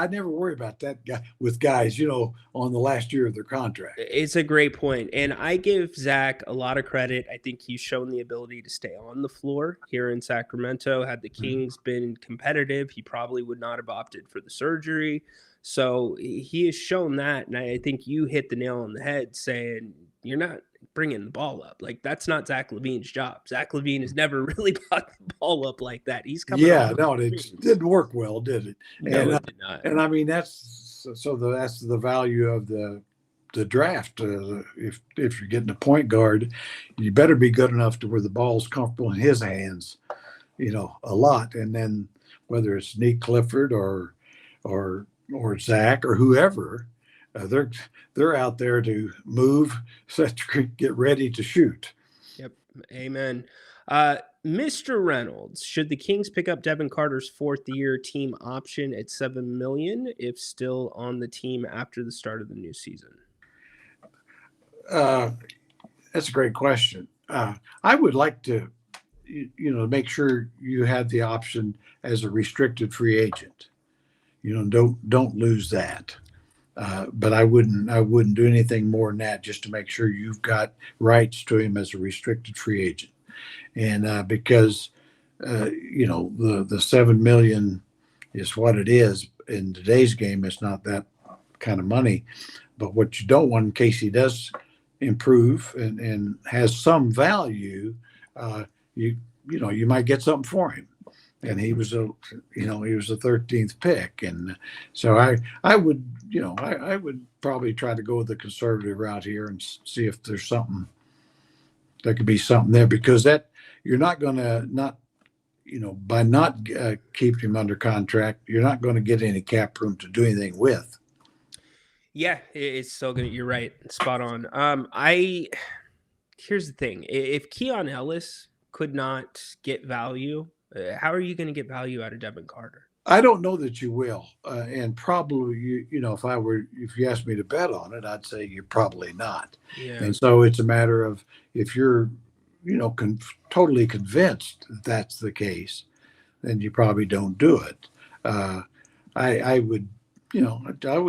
never worry about that guy with guys, on the last year of their contract. It's a great point. And I give Zach a lot of credit. I think he's shown the ability to stay on the floor here in Sacramento. Had the Kings been competitive, he probably would not have opted for the surgery. So he has shown that. And I think you hit the nail on the head saying you're not bringing the ball up. Like, that's not Zach LaVine's job. Zach LaVine has never really brought the ball up like that. He's coming. Yeah, no, it didn't work well, did it? No, it did not. And I mean, that's the value of the draft. If you're getting a point guard, you better be good enough to where the ball's comfortable in his hands, a lot. And then whether it's Nick Clifford or Zach or whoever, they're out there to move, get ready to shoot. Yep. Amen. Mr. Reynolds, should the Kings pick up Devin Carter's 4th-year team option at $7 million if still on the team after the start of the new season? That's a great question. I would like to, make sure you have the option as a restricted free agent. Don't lose that. But I wouldn't do anything more than that, just to make sure you've got rights to him as a restricted free agent. And because the $7 million is what it is in today's game, it's not that kind of money. But what you don't want, in case he does improve and has some value, you might get something for him. And he was a 13th pick, and so I would probably try to go with the conservative route here and see if there's something. There could be something there, because that you're not going to by not keeping him under contract, you're not going to get any cap room to do anything with. Yeah, it's so good. You're right, spot on. Here's the thing: if Keon Ellis could not get value, how are you going to get value out of Devin Carter? I don't know that you will, and probably if you asked me to bet on it, I'd say you're probably not. Yeah. And so it's a matter of, if you're totally convinced that that's the case, then you probably don't do it. I would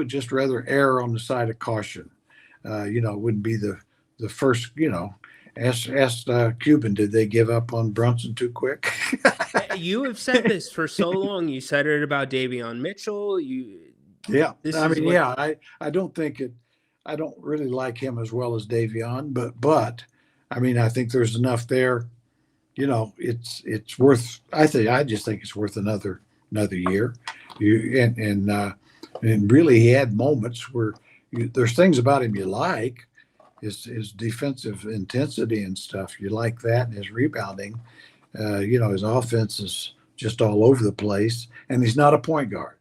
just rather err on the side of caution. It wouldn't be the first. Ask Cuban, did they give up on Brunson too quick? You have said this for so long. You said it about Davion Mitchell. I don't think it. I don't really like him as well as Davion, but I mean, I think there's enough there. It's worth. I just think it's worth another year. And really, he had moments where there's things about him you like. His defensive intensity and stuff, you like that, and his rebounding. His offense is just all over the place, and he's not a point guard.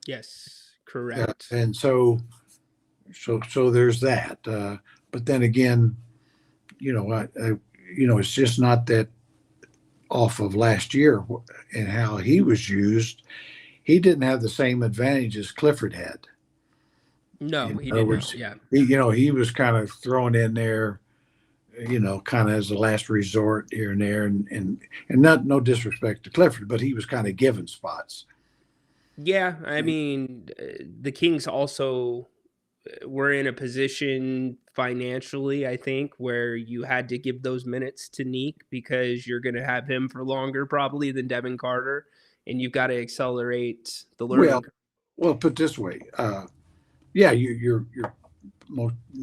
Yes, correct. And so there's that. But then again, it's just not that off of last year and how he was used. He didn't have the same advantage as Clifford had. No, he didn't. Yeah. He was kind of thrown in there, kind of as a last resort here and there, and no disrespect to Clifford, but he was kind of given spots. Yeah, I mean, the Kings also were in a position financially, I think, where you had to give those minutes to Neek because you're going to have him for longer probably than Devin Carter, and you've got to accelerate the learning. Well, put this way. Yeah, you're.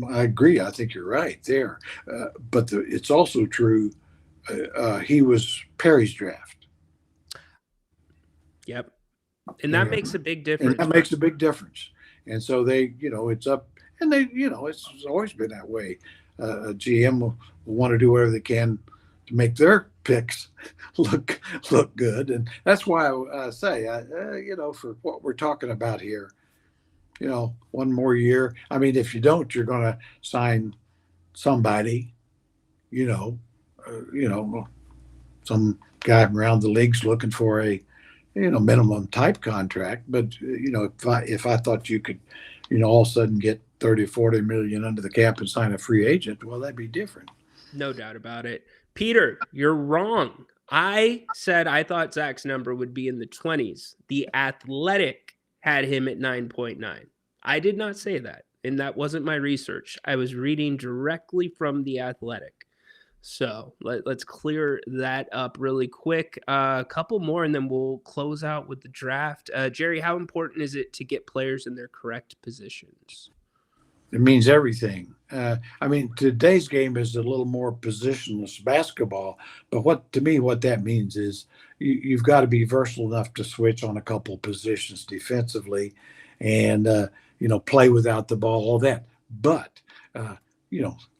I agree. I think you're right there, but it's also true he was Perry's draft. Yep. And that makes a big difference. And that makes a big difference. And so they, it's up, and they, it's always been that way. A GM will want to do whatever they can to make their picks look good. And that's why I say, for what we're talking about here, one more year. I mean, if you don't, you're going to sign somebody, some guy around the league's looking for a, minimum type contract. But, if I thought you could, all of a sudden get 30 or 40 million under the cap and sign a free agent, well, that'd be different. No doubt about it. Peter, you're wrong. I said I thought Zach's number would be in the 20s. The Athletic had him at 9.9. I did not say that, and that wasn't my research. I was reading directly from The Athletic. So let's clear that up really quick. A couple more, and then we'll close out with the draft. Jerry, how important is it to get players in their correct positions? It means everything. Today's game is a little more positionless basketball, but what that means is you've got to be versatile enough to switch on a couple positions defensively and, play without the ball, all that. But,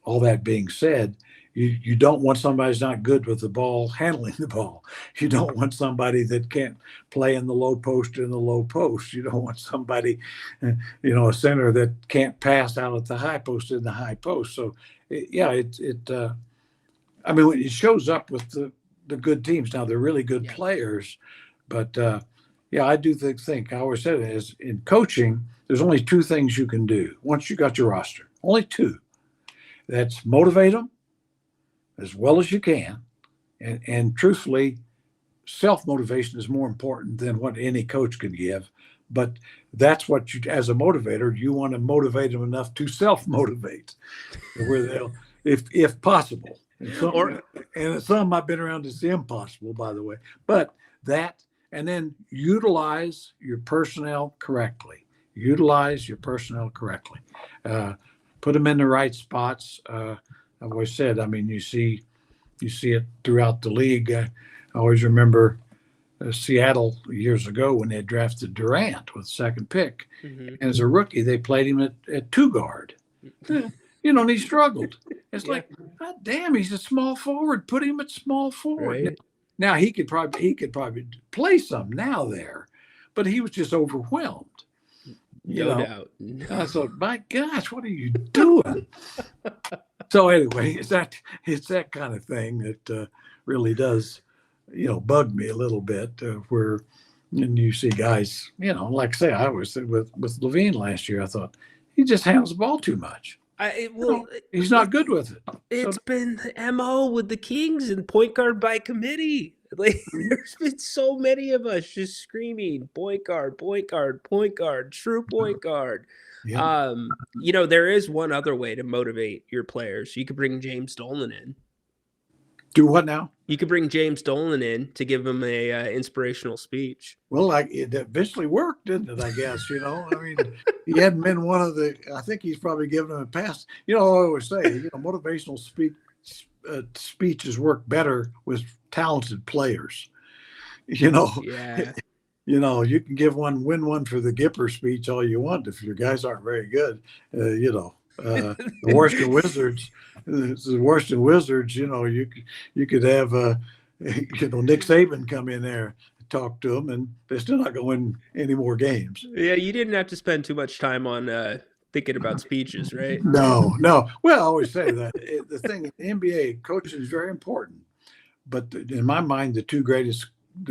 all that being said, you don't want somebody who's not good with the ball, handling the ball. You don't want somebody that can't play in the low post in the low post. You don't want somebody, a center that can't pass out at the high post in the high post. So, it shows up with the good teams. Now, they're really good players, but, I do think I always said it is in coaching, there's only two things you can do once you got your roster. Only two. That's motivate them as well as you can. And truthfully, self-motivation is more important than what any coach can give. But that's what you, as a motivator, you want to motivate them enough to self-motivate where they'll, if possible. And some I've been around, it's impossible, by the way. But that, and then utilize your personnel correctly. Put them in the right spots. I've always said, you see it throughout the league. I always remember Seattle years ago when they drafted Durant with the second pick. Mm-hmm. And as a rookie, they played him at two guard. And he struggled. It's like, God damn, he's a small forward. Put him at small forward. Right. Now he could probably play some now there, but he was just overwhelmed. No doubt. I thought, my gosh, what are you doing? So anyway, it's that kind of thing that really does, bug me a little bit. Where, and you see guys, like I say, I was with Levine last year. I thought he just handles the ball too much. He's not good with it. It's been the MO with the Kings and point guard by committee. There's been so many of us just screaming point guard, true point guard. Yeah. There is one other way to motivate your players. You could bring James Dolan in. Do what now? You could bring James Dolan in to give him a inspirational speech. Well, it eventually worked, didn't it? I guess, he hadn't been one of the, I think he's probably given him a pass. I always say, motivational speeches work better with talented players. Yeah. You can win one for the Gipper speech all you want if your guys aren't very good. The Washington Wizards, you could have Nick Saban come in there, talk to them, and they're still not going to win any more games. Yeah, you didn't have to spend too much time on thinking about speeches, right? No. Well, I always say that the thing in the NBA, coaching is very important. But in my mind, the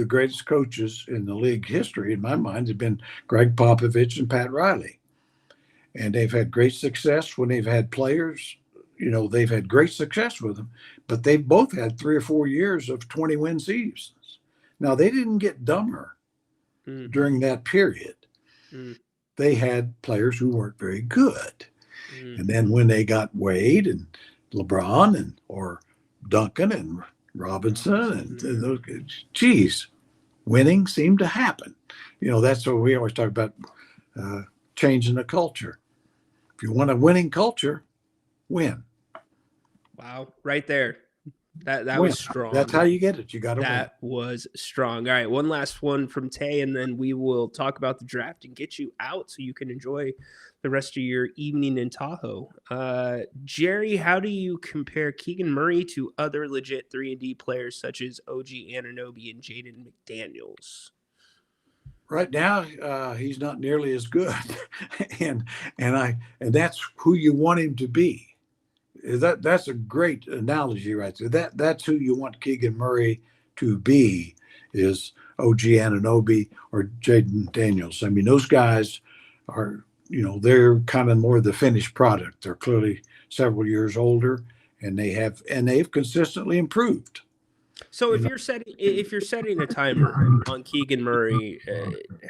greatest coaches in the league history, in my mind, have been Greg Popovich and Pat Riley. And they've had great success when they've had players. They've had great success with them. But they've both had 3 or 4 years of 20-win seasons. Now, they didn't get dumber during that period. They had players who weren't very good. And then when they got Wade and LeBron or Duncan and Robinson and those, winning seemed to happen. That's what we always talk about, changing the culture. If you want a winning culture, win. Wow, right there. That win. was strong. That's how you get it. You got to win. That was strong. All right, one last one from Tay, and then we will talk about the draft and get you out so you can enjoy the rest of your evening in Tahoe. Jerry, how do you compare Keegan Murray to other legit 3-and-D players such as OG Anunoby and Jaden McDaniels? Right now, he's not nearly as good, and that's who you want him to be. That's a great analogy right there. That's who you want Keegan Murray to be, is OG Anunoby or Jaden Daniels. I mean, those guys are, they're kind of more the finished product. They're clearly several years older, and they've consistently improved. So if you're setting a timer on Keegan Murray,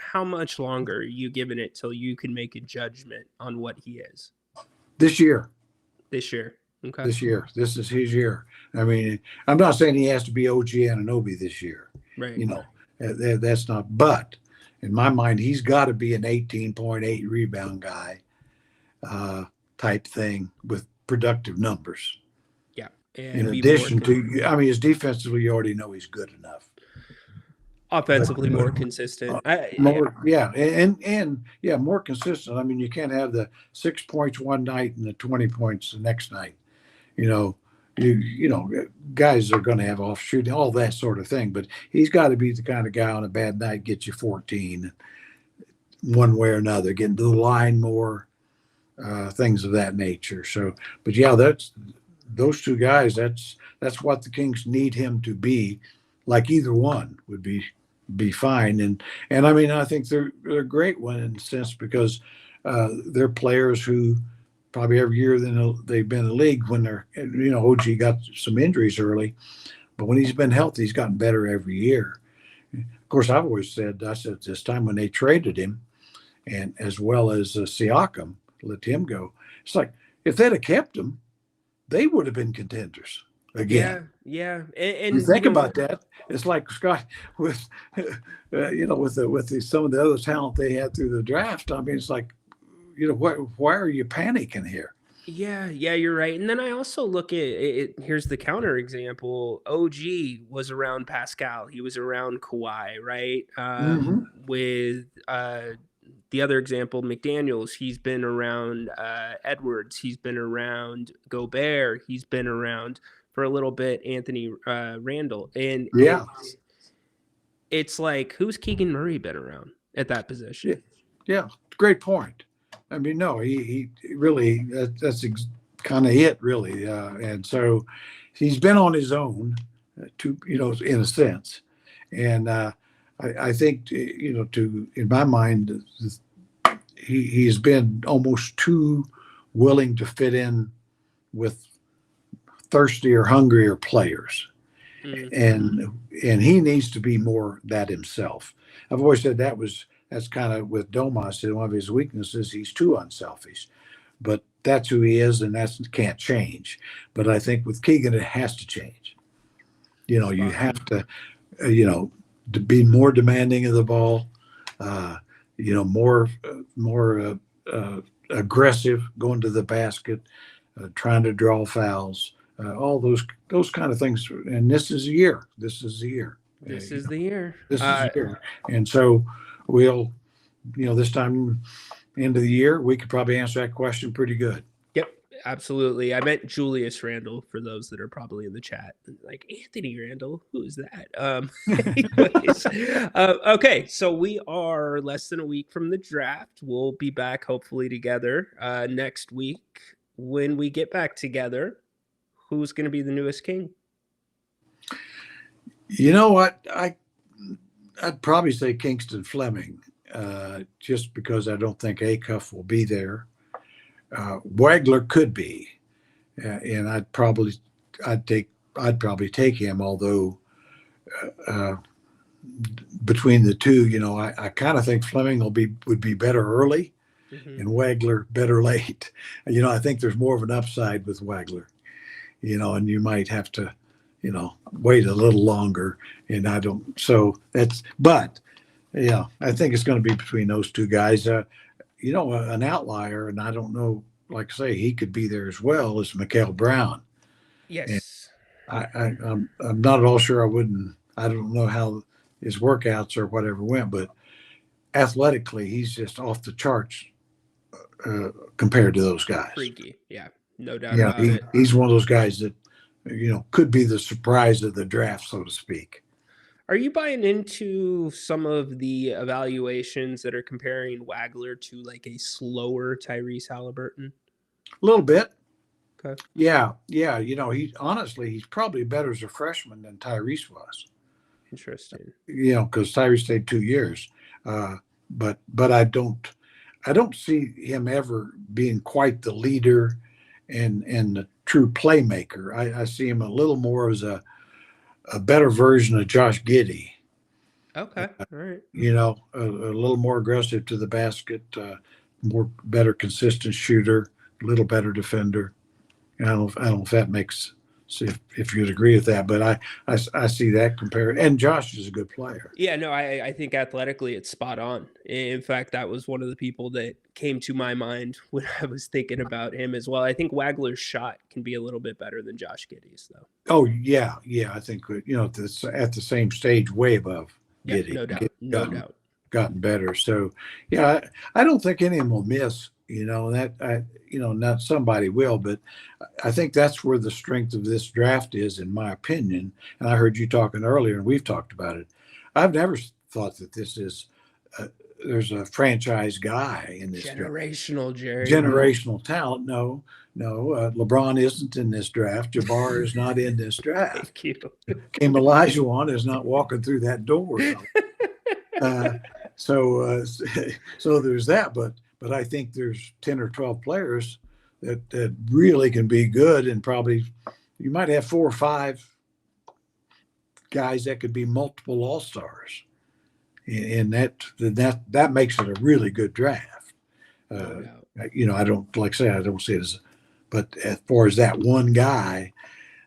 how much longer are you giving it till you can make a judgment on what he is? This year. Okay. This year. This is his year. I mean, I'm not saying he has to be OG Anunoby this year. Right. That's not. But in my mind, he's got to be an 18.8 rebound guy type thing with productive numbers. Yeah. In addition to, I mean, his defensively, you already know he's good enough. Offensively, more consistent. More consistent. I mean, you can't have the 6 points one night and the 20 points the next night. Guys are going to have off shooting, all that sort of thing. But he's got to be the kind of guy on a bad night gets you 14, one way or another, getting to the line more, things of that nature. So, but yeah, that's those two guys. That's what the Kings need him to be. Like either one would be fine. And I mean, I think they're a great one in a sense because they're players who probably every year they've been in the league when they're, OG got some injuries early, but when he's been healthy, he's gotten better every year. Of course, I've always said, this time when they traded him and as well as Siakam, let him go. It's like, if they'd have kept him, they would have been contenders again. Yeah. And you think about that. It's like Scott with some of the other talent they had through the draft. I mean, it's like, why are you panicking here? Yeah, you're right. And then I also look at it. Here's the counter example. OG was around Pascal. He was around Kawhi, right? With the other example, McDaniels, he's been around Edwards. He's been around Gobert. He's been around for a little bit Anthony Randall. And it's like, who's Keegan Murray been around at that position? Yeah, great point. I mean, no, he really, that's kind of it, really. And so he's been on his own, in a sense. And I think, in my mind, he's been almost too willing to fit in with thirsty or hungrier players. And he needs to be more that himself. I've always said that's kind of with Domas, one of his weaknesses, he's too unselfish. But that's who he is, and that can't change. But I think with Keegan, it has to change. You have to, to be more demanding of the ball, more aggressive, going to the basket, trying to draw fouls, all those kind of things. And this is the year. This is the year. This is the year. And so we'll, this time, end of the year, we could probably answer that question pretty good. Yep, absolutely. I meant Julius Randle for those that are probably in the chat. Like, Anthony Randle, who is that? Anyways, okay, so we are less than a week from the draft. We'll be back hopefully together next week. When we get back together, who's going to be the newest king? You know what? I'd probably say Kingston Fleming, just because I don't think Acuff will be there. Wagler could be, and I'd probably take him. Although between the two, I kind of think Fleming would be better early, and Wagler better late. I think there's more of an upside with Wagler, and you might have to, wait a little longer. And I think it's going to be between those two guys. An outlier, and I don't know, like I say, he could be there as well, is Mikal Brown. Yes. I'm not at all sure. I don't know how his workouts or whatever went, but athletically, he's just off the charts compared to those guys. Freaky. Yeah, no doubt Yeah, about it. he's one of those guys that, could be the surprise of the draft, so to speak. Are you buying into some of the evaluations that are comparing Wagler to like a slower Tyrese Halliburton? A little bit. Okay. Yeah. He's probably better as a freshman than Tyrese was. Interesting. Because Tyrese stayed 2 years. But I don't see him ever being quite the leader and the true playmaker. I see him a little more as a better version of Josh Giddey. Okay. All right. A little more aggressive to the basket, better consistent shooter, a little better defender. I don't know if that makes if you'd agree with that, but I see that compared. And Josh is a good player. Yeah, no, I think athletically it's spot on. In fact, that was one of the people that came to my mind when I was thinking about him as well. I think Wagler's shot can be a little bit better than Josh Giddey's, though. Oh yeah. I think it's at the same stage, way above Giddey. No doubt. Gotten better. So yeah, I don't think any of them will miss. Not somebody will, but I think that's where the strength of this draft is, in my opinion. And I heard you talking earlier, and we've talked about it. I've never thought that this is there's a franchise guy in this generational draft. Jerry. Generational talent. No. LeBron isn't in this draft. Jabbar is not in this draft. Thank you. Came Olajuwon is not walking through that door. So there's that, but I think there's 10 or 12 players that really can be good, and probably you might have 4 or 5 guys that could be multiple all-stars, and that makes it a really good draft. I don't like I say I don't see it as, but as far as that one guy,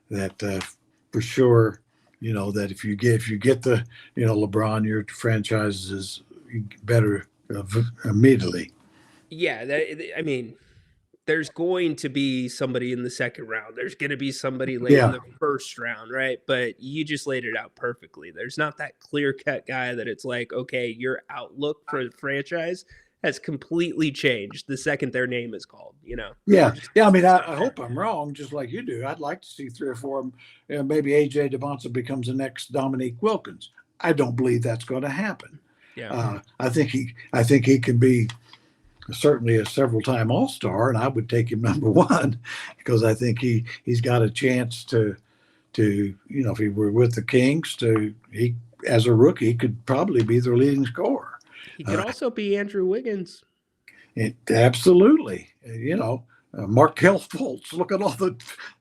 that for sure, that if you get the LeBron, your franchise is better immediately. Yeah, there's going to be somebody in the second round. There's going to be somebody late in the first round, right? But you just laid it out perfectly. There's not that clear-cut guy that it's like, okay, your outlook for the franchise has completely changed the second their name is called, Yeah. I hope I'm wrong, just like you do. I'd like to see 3 or 4 of them. Maybe A.J. DeBonsa becomes the next Dominique Wilkins. I don't believe that's going to happen. Yeah. I think he can be certainly a several-time All-Star, and I would take him number 1 because I think he's got a chance to if he were with the Kings, he as a rookie could probably be their leading scorer. He could also be Andrew Wiggins. Absolutely. Markelle Fultz. Look at all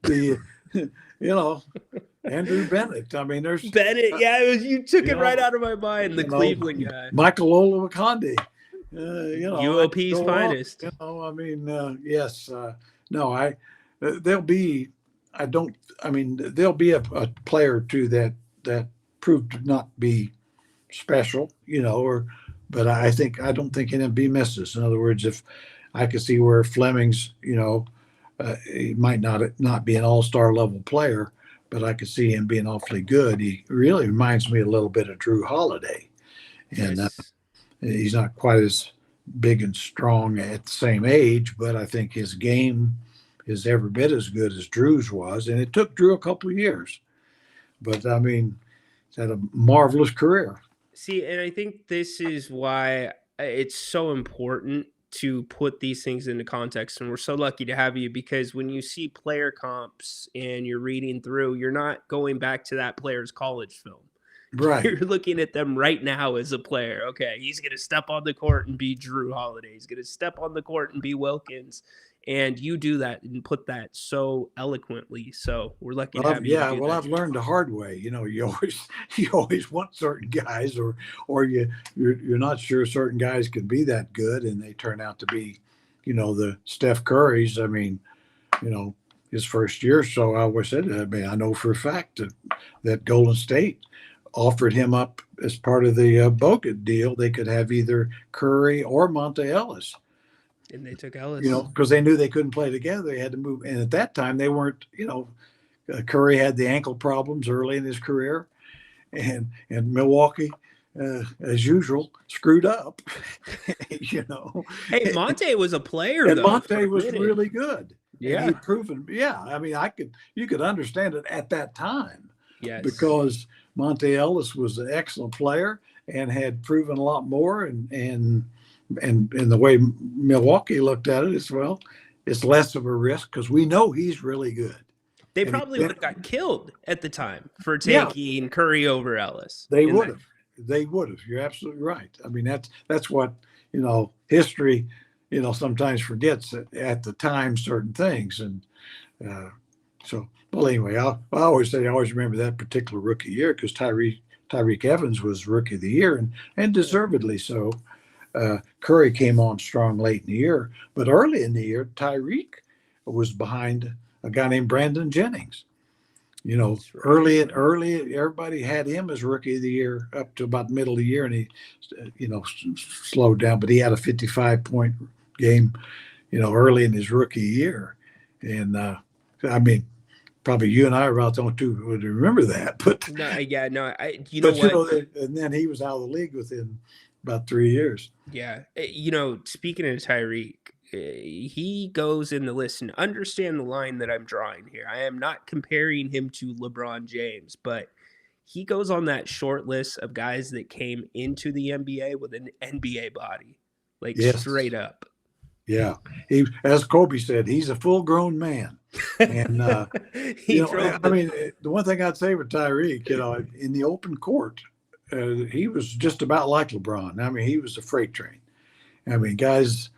the Andrew Bennett. I mean, there's Bennett. Yeah, you took it right out of my mind. The Cleveland guy, Michael Olowokandi. UOP's finest. Yes. No, there'll be. There'll be a player or two that proved to not be special. But I don't think NMB misses. In other words, if I could see where Fleming's, he might not be an all-star level player, but I could see him being awfully good. He really reminds me a little bit of Drew Holiday, and he's not quite as big and strong at the same age, but I think his game is every bit as good as Drew's was, and it took Drew a couple of years, but he's had a marvelous career. See, and I think this is why it's so important to put these things into context. And we're so lucky to have you, because when you see player comps and you're reading through, you're not going back to that player's college film. Right. You're looking at them right now as a player. Okay, he's going to step on the court and be Drew Holiday. He's going to step on the court and be Wilkins. And you do that and put that so eloquently. So we're lucky to have you. Yeah, well, I've learned the hard way. You always want certain guys, or you're not sure certain guys can be that good, and they turn out to be, the Steph Currys. His first year. So I always said, I know for a fact that Golden State offered him up as part of the Bogut deal. They could have either Curry or Monta Ellis. And they took Ellis. Because they knew they couldn't play together. They had to move. And at that time, they weren't, Curry had the ankle problems early in his career, and Milwaukee, as usual, screwed up. Hey, Monte was a player, and though. Monte was really good. Yeah, and he'd proven. Yeah, I mean, you could understand it at that time. Yes, because Monte Ellis was an excellent player and had proven a lot more, and the way Milwaukee looked at it as well, it's less of a risk because we know he's really good. They probably would have got killed at the time for taking Curry over Ellis. They would have. They would have. You're absolutely right. I mean, that's what, history, sometimes forgets at the time certain things. And so, well, anyway, I always remember that particular rookie year because Tyreek Evans was rookie of the year and deservedly so. Curry came on strong late in the year, but early in the year, Tyreek was behind a guy named Brandon Jennings. Early, everybody had him as rookie of the year up to about the middle of the year, and he, slowed down. But he had a 55-point game, early in his rookie year, and I mean, probably you and I are about the only two who would remember that. But and then he was out of the league within about 3 years. Yeah, speaking of Tyreek, he goes in the list, and understand the line that I'm drawing here. I am not comparing him to LeBron James, but he goes on that short list of guys that came into the NBA with an NBA body, straight up. Yeah, he, as Kobe said, he's a full-grown man. And I mean, the one thing I'd say with Tyreek, in the open court, he was just about like LeBron. I mean, he was a freight train. I mean, guys.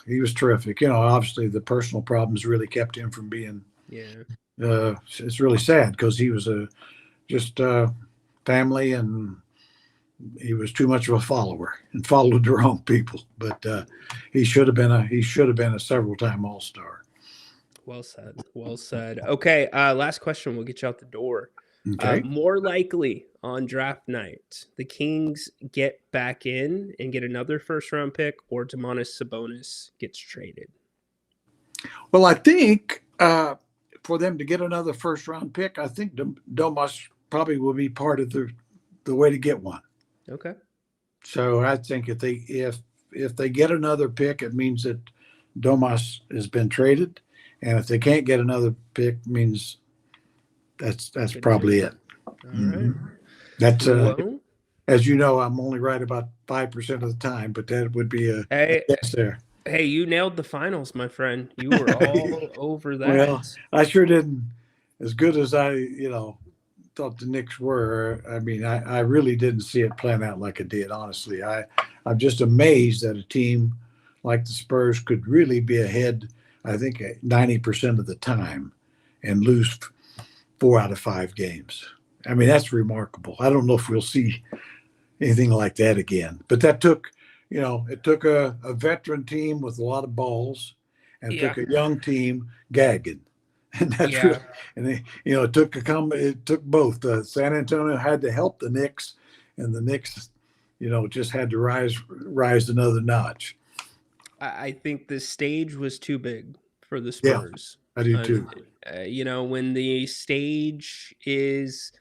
He was terrific. Obviously the personal problems really kept him from being. Yeah. It's really sad because he was just family, and he was too much of a follower and followed the wrong people. But he should have been a several-time All-Star. Well said. Well said. Okay. Last question. We'll get you out the door. Okay. More likely on draft night, the Kings get back in and get another first-round pick, or Domantas Sabonis gets traded? Well, I think for them to get another first-round pick, I think Domas probably will be part of the way to get one. Okay. So I think if they get another pick, it means that Domas has been traded, and if they can't get another pick, it means that's probably it. All right. That's as you know, I'm only right about 5% of the time, but that would be a guess there. Hey, you nailed the finals, my friend. You were all over that. Well, I sure didn't as good as I, thought the Knicks were. I mean, I really didn't see it plan out like it did, honestly. I'm just amazed that a team like the Spurs could really be ahead, I think, 90% of the time and lose 4 out of 5 games. I mean, that's remarkable. I don't know if we'll see anything like that again. But that took, it took a veteran team with a lot of balls, and it took a young team gagging. And that's really, and it took both. San Antonio had to help the Knicks, and the Knicks, just had to rise another notch. I think the stage was too big for the Spurs. Yeah, I do too. When the stage is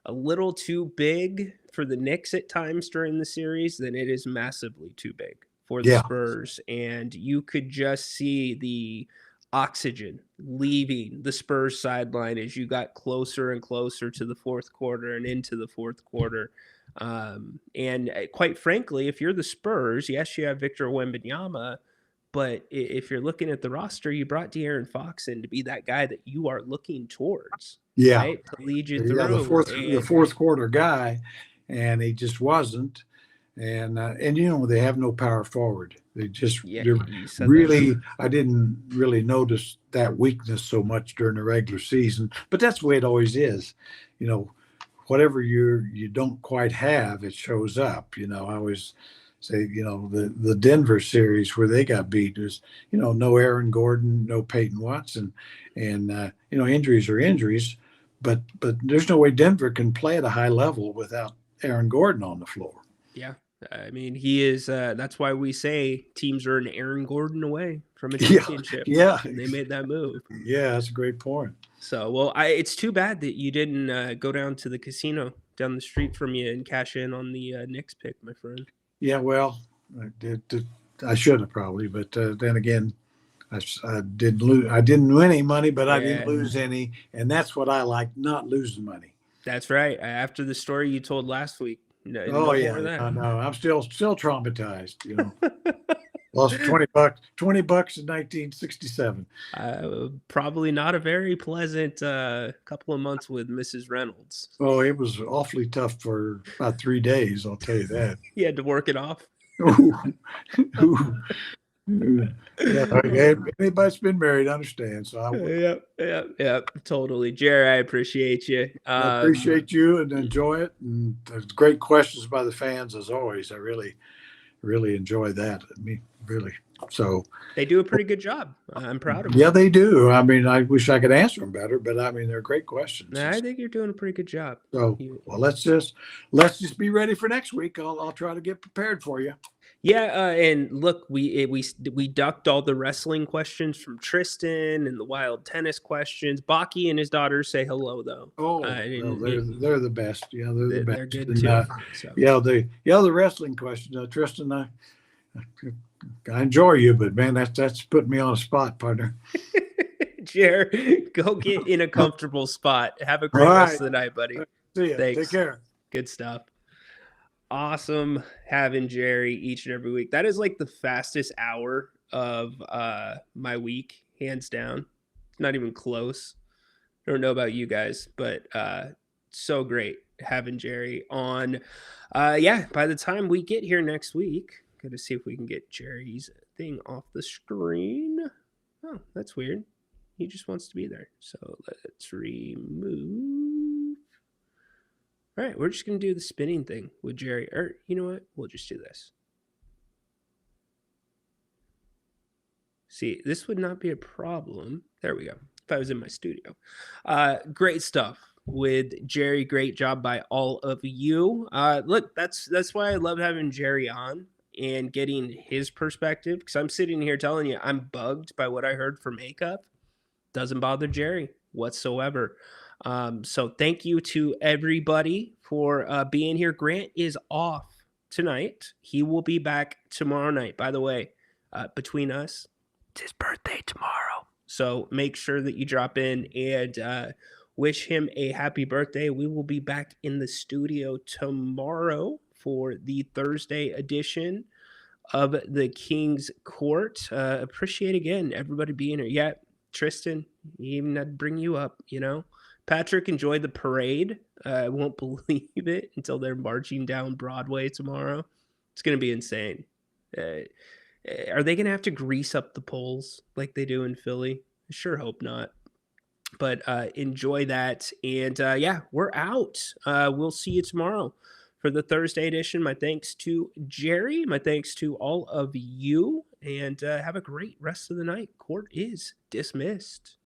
a little too big for the Knicks at times during the series, then it is massively too big for the Spurs. And you could just see the oxygen leaving the Spurs sideline as you got closer and closer to the fourth quarter and into the fourth quarter. And quite frankly, if you're the Spurs, yes, you have Victor Wembanyama, but if you're looking at the roster, you brought De'Aaron Fox in to be that guy that you are looking towards. Yeah. Right? To lead you through. The fourth quarter guy, and he just wasn't. And they have no power forward. They just really, I didn't really notice that weakness so much during the regular season, but that's the way it always is. Whatever you don't quite have, it shows up. I always say, the Denver series where they got beat was, no Aaron Gordon, no Peyton Watson, and injuries are injuries, but there's no way Denver can play at a high level without Aaron Gordon on the floor. Yeah. I mean, he is. That's why we say teams are an Aaron Gordon away from a Yeah, championship. yeah. And they made that move. Yeah, that's a great point. So, well, it's too bad that you didn't go down to the casino down the street from you and cash in on the Knicks pick, my friend. Yeah, well, I should have probably, but then again, I didn't lose. I didn't win any money, but I didn't lose any, and that's what I like, not losing money. That's right. After the story you told last week. No, Oh no yeah, more of that. no, I'm still traumatized. You know, lost $20 in 1967. Probably not a very pleasant couple of months with Mrs. Reynolds. Oh, it was awfully tough for about 3 days. I'll tell you that. You had to work it off. Ooh. Ooh. Yeah, anybody's been married understands. So Yep, totally. Jerry, I appreciate you. I appreciate you and enjoy it. And there's great questions by the fans as always. I really enjoy that. I mean, really. So they do a pretty good job. I'm proud of them. Yeah, they do. I mean, I wish I could answer them better, but I mean, they're great questions. I think you're doing a pretty good job. So, well, let's just be ready for next week. I'll try to get prepared for you. Yeah, and look, we ducked all the wrestling questions from Tristan and the wild tennis questions. Baki and his daughter say hello though. Oh, they're the best. Yeah, they're the best. They're good And, too. Yeah, the wrestling question, Tristan. I enjoy you, but man, that's putting me on a spot, partner. Jer, go get in a comfortable spot. Have a great rest of the night, buddy. See ya. Thanks. Take care. Good stuff. Awesome having Jerry each and every week. That is like the fastest hour of my week, hands down. It's not even close. I don't know about you guys, but so great having Jerry on. Yeah, by the time we get here next week, gotta see if we can get Jerry's thing off the screen. Oh, that's weird. He just wants to be there. So let's remove. All right, we're just going to do the spinning thing with Jerry. Or, you know what? We'll just do this. See, this would not be a problem. There we go. If I was in my studio. Great stuff with Jerry. Great job by all of you. Look, that's why I love having Jerry on and getting his perspective. Because I'm sitting here telling you, I'm bugged by what I heard from Makeup. Doesn't bother Jerry whatsoever. So thank you to everybody for being here. Grant is off tonight. He will be back tomorrow night. By the way, between us, it's his birthday tomorrow. So make sure that you drop in and wish him a happy birthday. We will be back in the studio tomorrow for the Thursday edition of the King's Court. Appreciate again everybody being here. Yeah, Tristan, he even had to bring you up, you know. Patrick enjoyed the parade. I won't believe it until they're marching down Broadway tomorrow. It's going to be insane. Are they going to have to grease up the poles like they do in Philly? I sure hope not. But enjoy that. And yeah, we're out. We'll see you tomorrow for the Thursday edition. My thanks to Jerry. My thanks to all of you. And have a great rest of the night. Court is dismissed.